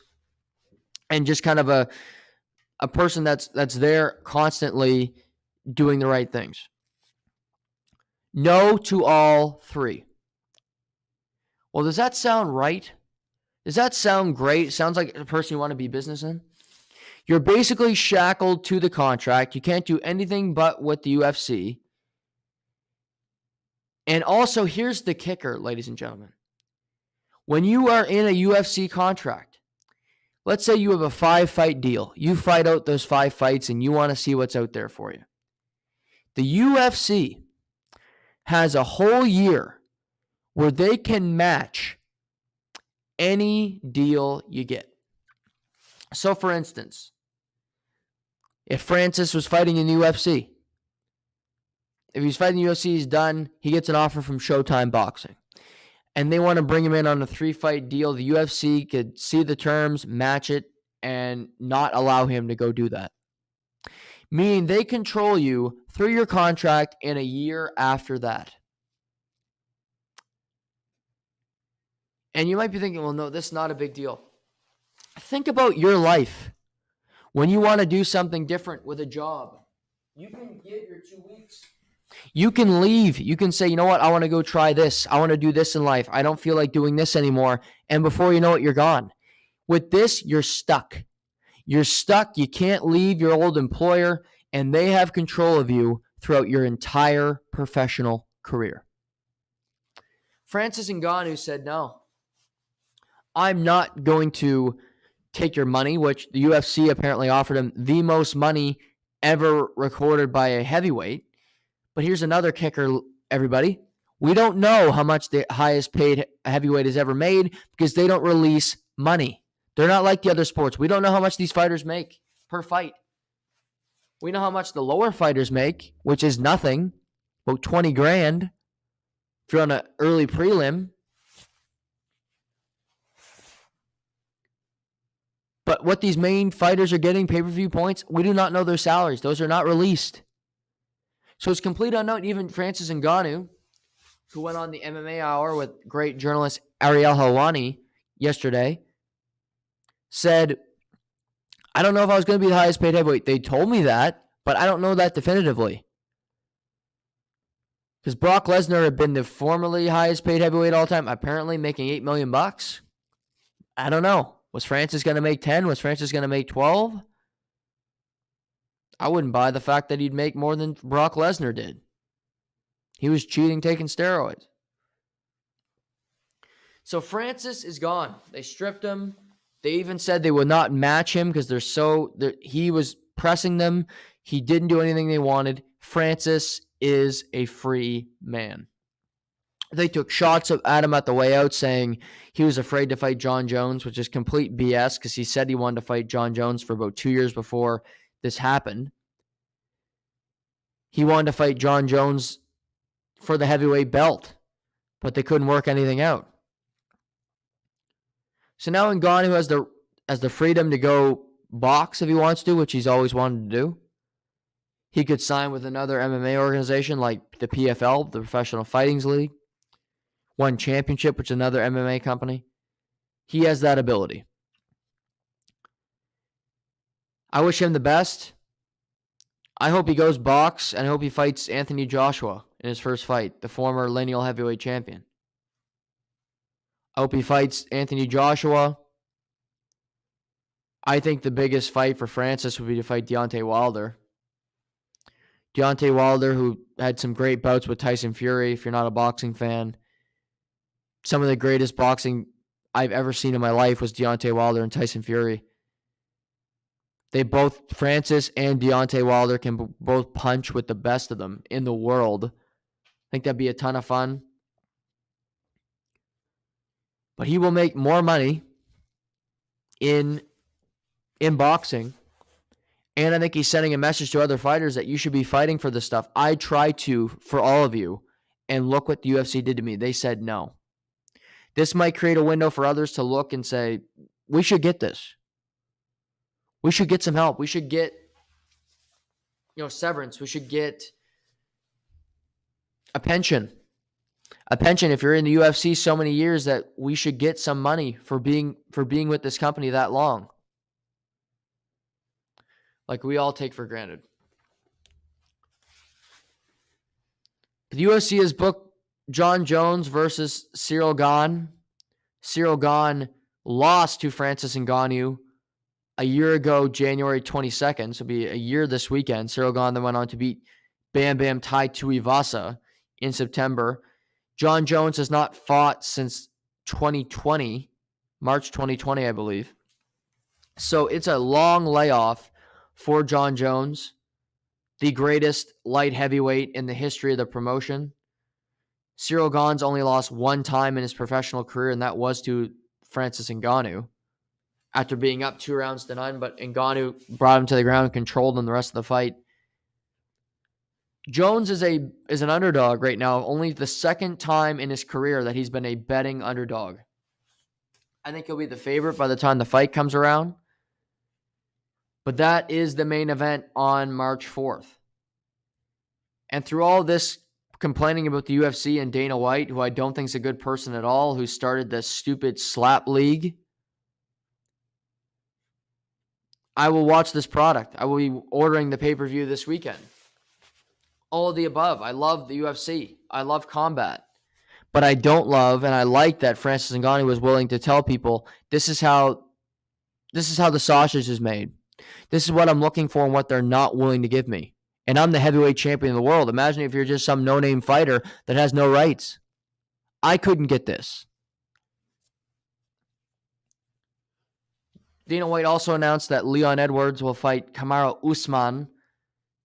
and just kind of a person that's there constantly doing the right things. No to all three. Well, does that sound right? Does that sound great? It sounds like a person you want to be business in. You're basically shackled to the contract. You can't do anything but with the UFC. And also, here's the kicker, ladies and gentlemen. When you are in a UFC contract, let's say you have a 5-fight deal. You fight out those 5 fights and you want to see what's out there for you. The UFC has a whole year where they can match any deal you get. So, for instance, if Francis was fighting in the UFC, if he's fighting the UFC, he's done, he gets an offer from Showtime Boxing. And they want to bring him in on a 3-fight deal. The UFC could see the terms, match it, and not allow him to go do that. Meaning they control you through your contract in a year after that. And you might be thinking, well, no, this is not a big deal. Think about your life. When you want to do something different with a job, you can give your 2 weeks. You can leave. You can say, you know what? I want to go try this. I want to do this in life. I don't feel like doing this anymore. And before you know it, you're gone. With this, you're stuck. You're stuck. You can't leave your old employer, and they have control of you throughout your entire professional career. Francis Ngannou said, no, I'm not going to take your money, which the UFC apparently offered him the most money ever recorded by a heavyweight. But here's another kicker, everybody. We don't know how much the highest paid heavyweight has ever made because they don't release money. They're not like the other sports. We don't know how much these fighters make per fight. We know how much the lower fighters make, which is nothing, about $20,000 if you're on an early prelim. But what these main fighters are getting, pay-per-view points, we do not know their salaries. Those are not released. So it's complete unknown. Even Francis Ngannou, who went on the MMA Hour with great journalist Ariel Helwani yesterday, said, I don't know if I was going to be the highest paid heavyweight. They told me that, but I don't know that definitively. Because Brock Lesnar had been the formerly highest paid heavyweight all time, apparently making $8 million. I don't know. Was Francis going to make 10? Was Francis going to make 12? I wouldn't buy the fact that he'd make more than Brock Lesnar did. He was cheating, taking steroids. So Francis is gone. They stripped him. They even said they would not match him because he was pressing them. He didn't do anything they wanted. Francis is a free man. They took shots at him at the way out, saying he was afraid to fight John Jones, which is complete BS because he said he wanted to fight John Jones for about 2 years before this happened. He wanted to fight John Jones for the heavyweight belt, but they couldn't work anything out. So now Ngannou has the freedom to go box if he wants to, which he's always wanted to do. He could sign with another MMA organization like the PFL, the Professional Fighting League, One Championship, which is another MMA company. He has that ability. I wish him the best. I hope he goes box, and I hope he fights Anthony Joshua in his first fight, the former lineal heavyweight champion. I hope he fights Anthony Joshua. I think the biggest fight for Francis would be to fight Deontay Wilder. Deontay Wilder, who had some great bouts with Tyson Fury, if you're not a boxing fan. Some of the greatest boxing I've ever seen in my life was Deontay Wilder and Tyson Fury. Francis and Deontay Wilder can both punch with the best of them in the world. I think that'd be a ton of fun. But he will make more money in boxing. And I think he's sending a message to other fighters that you should be fighting for this stuff. I tried to for all of you, and look what the UFC did to me. They said no. This might create a window for others to look and say, we should get this. We should get some help. We should get, severance. We should get a pension. A pension if you're in the UFC so many years that we should get some money for being with this company that long. Like we all take for granted. The UFC has booked John Jones versus Cyril Gane. Cyril Gane lost to Francis Ngannou a year ago, January 22nd. So it'll be a year this weekend. Cyril Gane then went on to beat Bam Bam Tai Tuivasa in September. John Jones has not fought since 2020, March 2020, I believe. So it's a long layoff for John Jones, the greatest light heavyweight in the history of the promotion. Cyril Gane's only lost one time in his professional career, and that was to Francis Ngannou after being up 2-0, but Ngannou brought him to the ground and controlled him the rest of the fight. Jones is an underdog right now, only the second time in his career that he's been a betting underdog. I think he'll be the favorite by the time the fight comes around. But that is the main event on March 4th. And through all this complaining about the UFC and Dana White, who I don't think is a good person at all, who started this stupid slap league, I will watch this product. I will be ordering the pay-per-view this weekend. All of the above. I love the UFC. I love combat. But I don't love, and I like that Francis Ngannou was willing to tell people, this is how the sausage is made. This is what I'm looking for and what they're not willing to give me. And I'm the heavyweight champion of the world. Imagine if you're just some no-name fighter that has no rights. I couldn't get this. Dana White also announced that Leon Edwards will fight Kamaru Usman.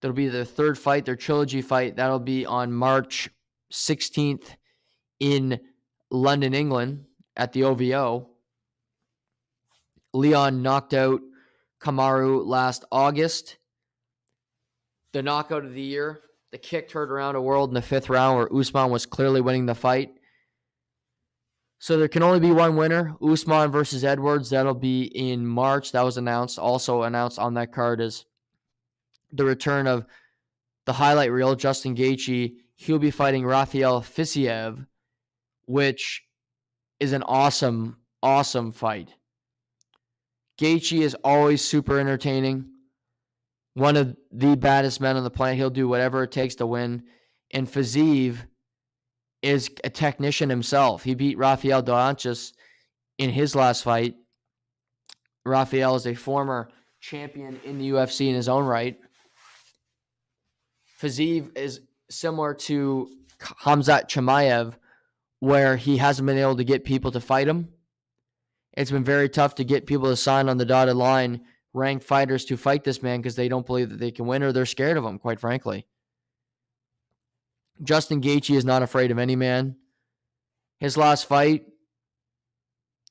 That'll be their third fight, their trilogy fight. That'll be on March 16th in London, England at the OVO. Leon knocked out Kamaru last August. The knockout of the year. The kick turned around a world in the 5th round where Usman was clearly winning the fight. So there can only be one winner. Usman versus Edwards. That'll be in March. That was announced. Also announced on that card is the return of the highlight reel, Justin Gaethje. He'll be fighting Rafael Fisiev, which is an awesome, awesome fight. Gaethje is always super entertaining. One of the baddest men on the planet. He'll do whatever it takes to win. And Fisiev is a technician himself. He beat Rafael Dorantes in his last fight. Rafael is a former champion in the UFC in his own right. Fisiev is similar to Khamzat Chimaev, where he hasn't been able to get people to fight him. It's been very tough to get people to sign on the dotted line, ranked fighters to fight this man because they don't believe that they can win or they're scared of him, quite frankly. Justin Gaethje is not afraid of any man. His last fight,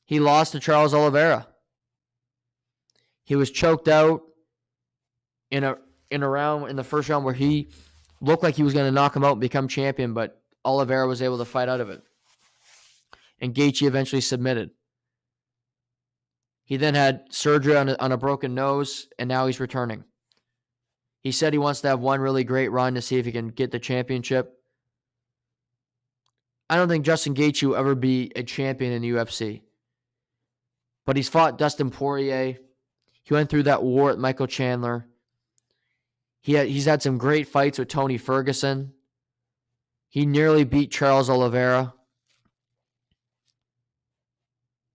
he lost to Charles Oliveira. He was choked out in the first round where he looked like he was going to knock him out and become champion, but Oliveira was able to fight out of it. And Gaethje eventually submitted. He then had surgery on a broken nose, and now he's returning. He said he wants to have one really great run to see if he can get the championship. I don't think Justin Gaethje will ever be a champion in the UFC. But he's fought Dustin Poirier. He went through that war with Michael Chandler. He's had some great fights with Tony Ferguson. He nearly beat Charles Oliveira.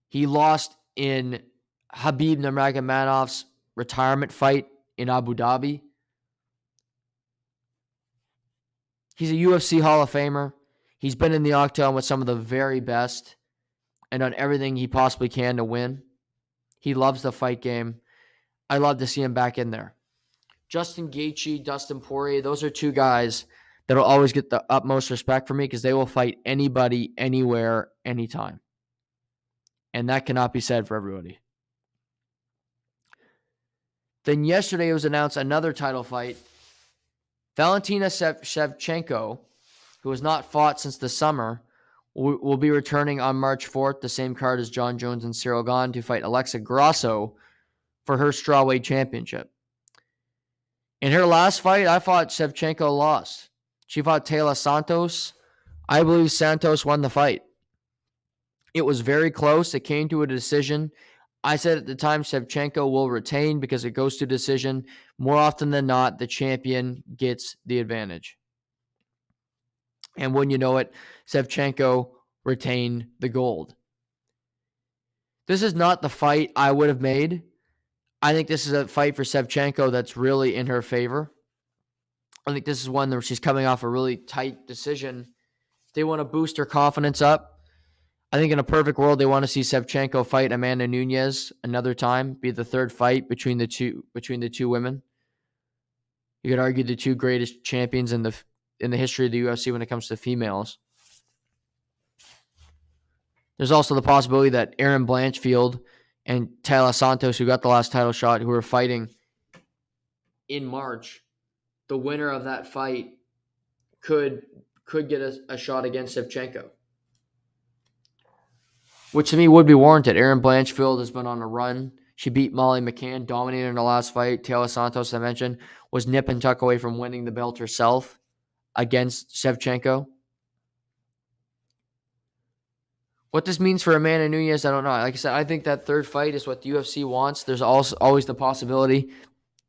He lost in Khabib Nurmagomedov's retirement fight in Abu Dhabi. He's a UFC Hall of Famer. He's been in the octagon with some of the very best and done everything he possibly can to win. He loves the fight game. I love to see him back in there. Justin Gaethje, Dustin Poirier, those are two guys that will always get the utmost respect from me because they will fight anybody, anywhere, anytime. And that cannot be said for everybody. Then yesterday it was announced another title fight. Valentina Shevchenko, who has not fought since the summer, will be returning on March 4th, the same card as John Jones and Cyril Gane, to fight Alexa Grasso for her strawweight championship. In her last fight, I thought Shevchenko lost. She fought Taylor Santos. I believe Santos won the fight. It was very close. It came to a decision. I said at the time Shevchenko will retain because it goes to decision. More often than not, the champion gets the advantage. And when you know it, Shevchenko retained the gold. This is not the fight I would have made. I think this is a fight for Shevchenko that's really in her favor. I think this is one where she's coming off a really tight decision. They want to boost her confidence up. I think in a perfect world, they want to see Shevchenko fight Amanda Nunes another time, be the third fight between the two women. You could argue the two greatest champions in the history of the UFC when it comes to females. There's also the possibility that Erin Blanchfield and Taylor Santos, who got the last title shot, who are fighting in March, the winner of that fight could get a shot against Shevchenko, which to me would be warranted. Erin Blanchfield has been on a run. She beat Molly McCann, dominated in her last fight. Taylor Santos, I mentioned, was nip and tuck away from winning the belt herself against Shevchenko. What this means for Amanda Nunes, I don't know. Like I said, I think that third fight is what the UFC wants. There's also always the possibility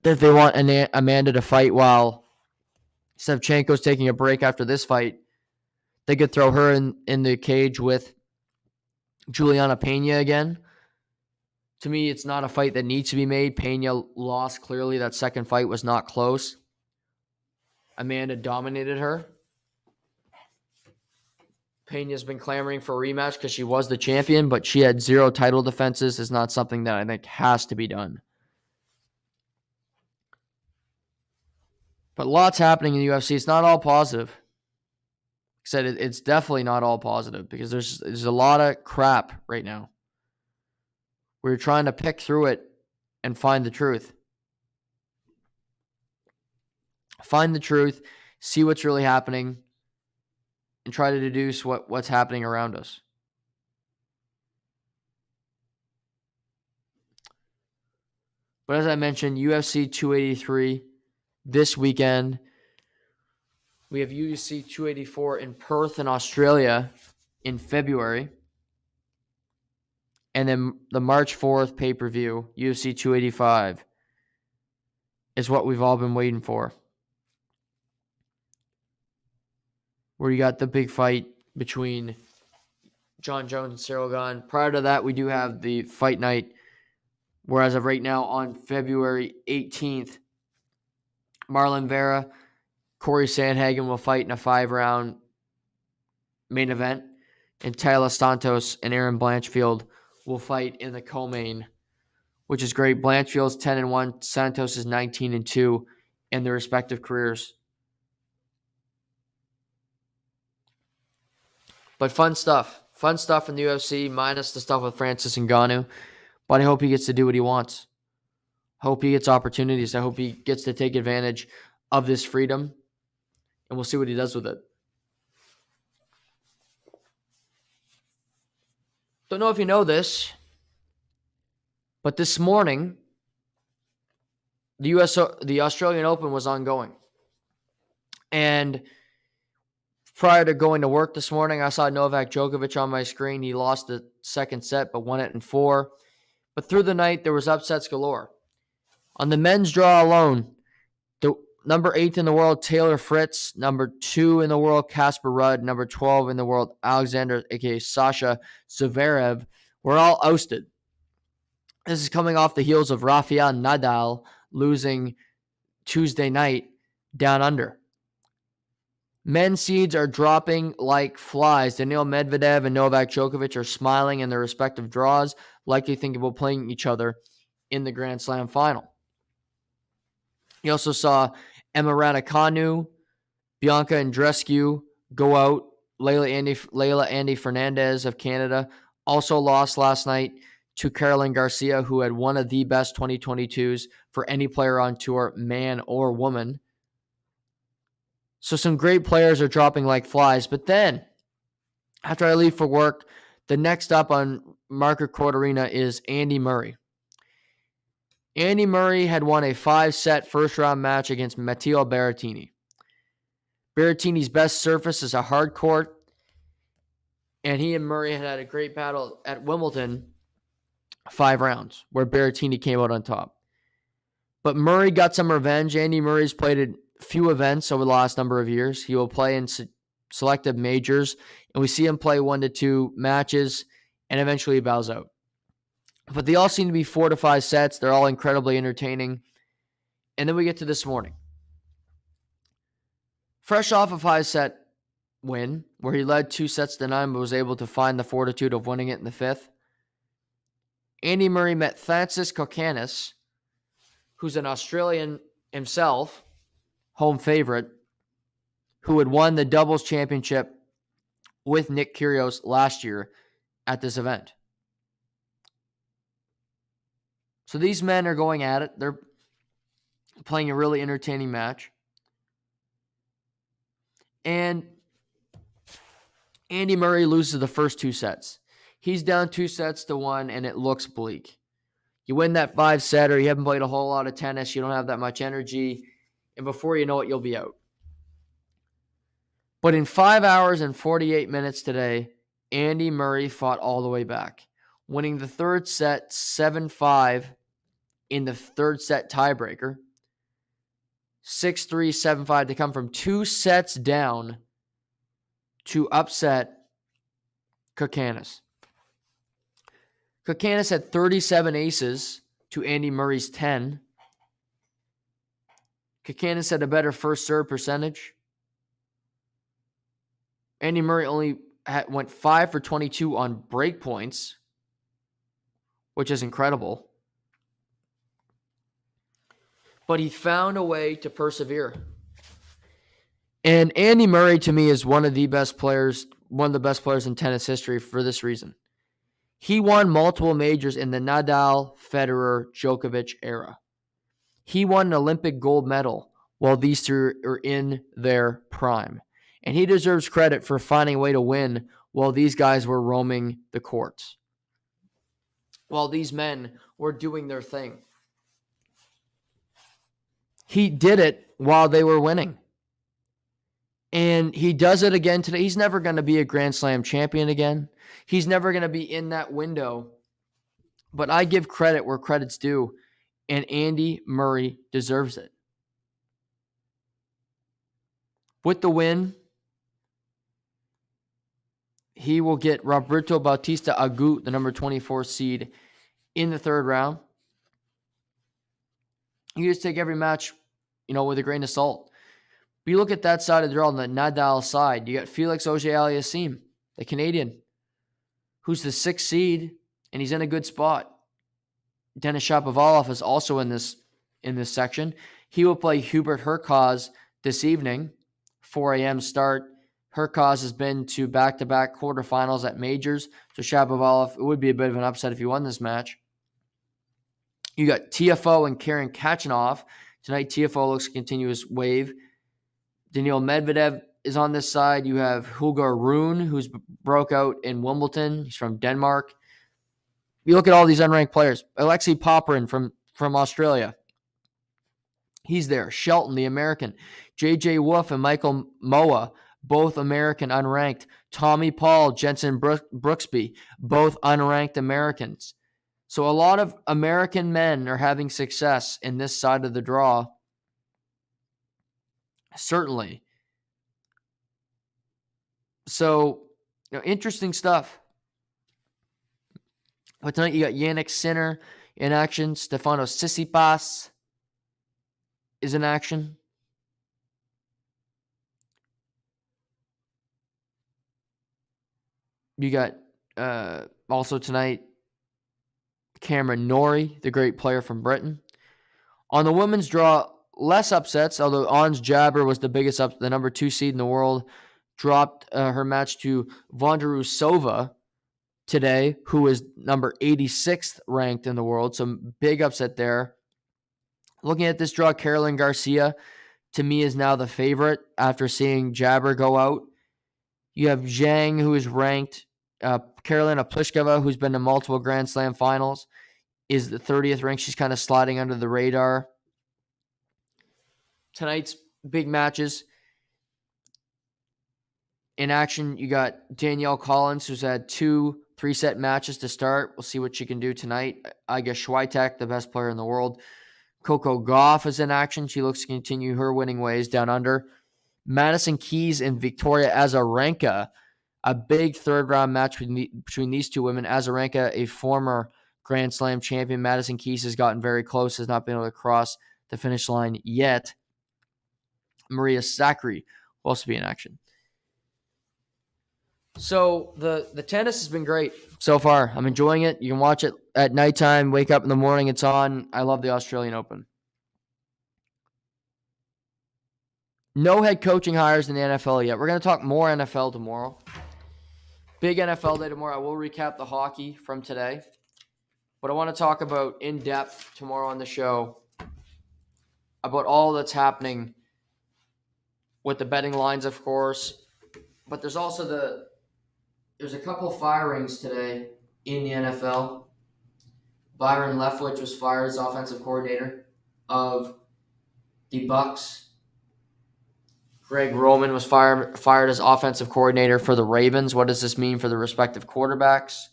that they want Amanda to fight while Shevchenko's taking a break after this fight. They could throw her in the cage with Juliana Pena again. To me, it's not a fight that needs to be made. Pena lost clearly. That second fight was not close. Amanda dominated her. Pena's been clamoring for a rematch because she was the champion, but she had 0 title defenses. Is not something that I think has to be done. But lots happening in the UFC. It's not all positive. Like I said, it's definitely not all positive because there's a lot of crap right now. We're trying to pick through it and find the truth. Find the truth, see what's really happening, and try to deduce what's happening around us. But as I mentioned, UFC 283 this weekend. We have UFC 284 in Perth in Australia in February. And then the March 4th pay-per-view, UFC 285, is what we've all been waiting for. Where you got the big fight between John Jones and Cyril Gane. Prior to that, we do have the fight night, where as of right now on February 18th, Marlon Vera, Corey Sandhagen will fight in a 5-round main event, and Taylor Santos and Aaron Blanchfield will fight in the co-main, which is great. Blanchfield's 10-1, Santos is 19-2 in their respective careers. But fun stuff in the UFC, minus the stuff with Francis Ngannou. But I hope he gets to do what he wants. Hope he gets opportunities. I hope he gets to take advantage of this freedom, and we'll see what he does with it. Don't know if you know this, but this morning, the Australian Open was ongoing. And prior to going to work this morning, I saw Novak Djokovic on my screen. He lost the second set, but won it in 4. But through the night, there was upsets galore. On the men's draw alone, the number 8 in the world, Taylor Fritz, number 2 in the world, Casper Ruud, number 12 in the world, Alexander, aka Sasha Zverev, were all ousted. This is coming off the heels of Rafael Nadal losing Tuesday night down under. Men's seeds are dropping like flies. Daniil Medvedev and Novak Djokovic are smiling in their respective draws, likely thinking about playing each other in the Grand Slam final. You also saw Emma Raducanu, Bianca Andreescu go out. Leylah Andy Fernandez of Canada also lost last night to Caroline Garcia, who had one of the best 2022s for any player on tour, man or woman. So some great players are dropping like flies. But then, after I leave for work, the next up on Market Court Arena is Andy Murray. Andy Murray had won a 5-set first-round match against Matteo Berrettini. Berrettini's best surface is a hard court, and he and Murray had a great battle at Wimbledon, 5 rounds, where Berrettini came out on top. But Murray got some revenge. Andy Murray's played a few events over the last number of years. He will play in selective majors, and we see him play 1 to 2 matches, and eventually he bows out. But they all seem to be 4 to 5 sets. They're all incredibly entertaining. And then we get to this morning. Fresh off a 5-set win, where he led 2-9, but was able to find the fortitude of winning it in the 5th, Andy Murray met Francis Kokanis, who's an Australian himself, home favorite, who had won the doubles championship with Nick Kyrgios last year at this event. So these men are going at it. They're playing a really entertaining match. And Andy Murray loses the first 2 sets. He's down 2-1, and it looks bleak. You win that 5-setter, you haven't played a whole lot of tennis, you don't have that much energy, and before you know it, you'll be out. But in 5 hours and 48 minutes today, Andy Murray fought all the way back, winning the 3rd set 7-5 in the 3rd set tiebreaker, 6-3, 7-5 to come from 2 sets down to upset Kokanis. Kokanis had 37 aces to Andy Murray's 10. Kokanis had a better first serve percentage. Andy Murray only went 5 for 22 on break points, which is incredible. But he found a way to persevere. And Andy Murray, to me, is one of the best players in tennis history for this reason. He won multiple majors in the Nadal, Federer, Djokovic era. He won an Olympic gold medal while these two are in their prime. And he deserves credit for finding a way to win while these guys were roaming the courts, while these men were doing their thing. He did it while they were winning. And he does it again today. He's never going to be a Grand Slam champion again. He's never going to be in that window. But I give credit where credit's due, and Andy Murray deserves it. With the win, he will get Roberto Bautista Agut, the number 24 seed, in the third round. You just take every match, with a grain of salt. But you look at that side of the draw, on the Nadal side, you got Felix Auger-Aliassime, the Canadian, who's the 6th seed, and he's in a good spot. Denis Shapovalov is also in this section. He will play Hubert Hurkacz this evening, 4 a.m. start. Hurkacz has been to back-to-back quarterfinals at majors, so Shapovalov, it would be a bit of an upset if he won this match. You got TFO and Karen Khachanov. Tonight, TFO looks to continue his wave. Daniil Medvedev is on this side. You have Holger Rune, who's broke out in Wimbledon. He's from Denmark. You look at all these unranked players. Alexei Popyrin from Australia. He's there. Shelton, the American. J.J. Wolf and Michael Moa, both American unranked. Tommy Paul, Jensen Brooksby, both unranked Americans. So a lot of American men are having success in this side of the draw. Certainly. So, interesting stuff. But tonight you got Yannick Sinner in action. Stefanos Tsitsipas is in action. You got also tonight Cameron Norrie, the great player from Britain. On the women's draw, less upsets, although Ons Jabeur was the biggest upset. The number 2 seed in the world dropped her match to Vondrousova today, who is number 86th ranked in the world. So big upset there. Looking at this draw, Caroline Garcia, to me, is now the favorite after seeing Jabeur go out. You have Zhang, who is ranked. Karolina Pliskova, who's been to multiple Grand Slam finals, is the 30th ranked. She's kind of sliding under the radar. Tonight's big matches. In action, you got Danielle Collins, who's had 2 3-set matches to start. We'll see what she can do tonight. Iga Swiatek, the best player in the world. Coco Gauff is in action. She looks to continue her winning ways down under. Madison Keys and Victoria Azarenka, a big third-round match between these two women. Azarenka, a former Grand Slam champion. Madison Keys has gotten very close, has not been able to cross the finish line yet. Maria Sakkari will also be in action. So the tennis has been great so far. I'm enjoying it. You can watch it at nighttime, wake up in the morning, it's on. I love the Australian Open. No head coaching hires in the NFL yet. We're going to talk more NFL tomorrow. Big NFL day tomorrow. I will recap the hockey from today. But I want to talk about in depth tomorrow on the show about all that's happening with the betting lines, of course. But there's also there's a couple firings today in the NFL. Byron Leftwich was fired as offensive coordinator of the Bucks. Greg Roman was fired as offensive coordinator for the Ravens. What does this mean for the respective quarterbacks?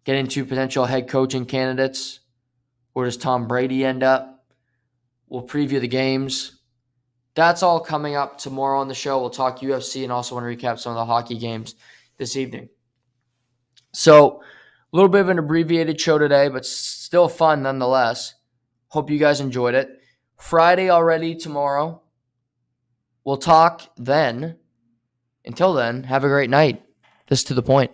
Get into potential head coaching candidates. Where does Tom Brady end up? We'll preview the games. That's all coming up tomorrow on the show. We'll talk UFC and also want to recap some of the hockey games this evening. So, a little bit of an abbreviated show today, but still fun nonetheless. Hope you guys enjoyed it. Friday already tomorrow. We'll talk then. Until then, have a great night. This is To The Point.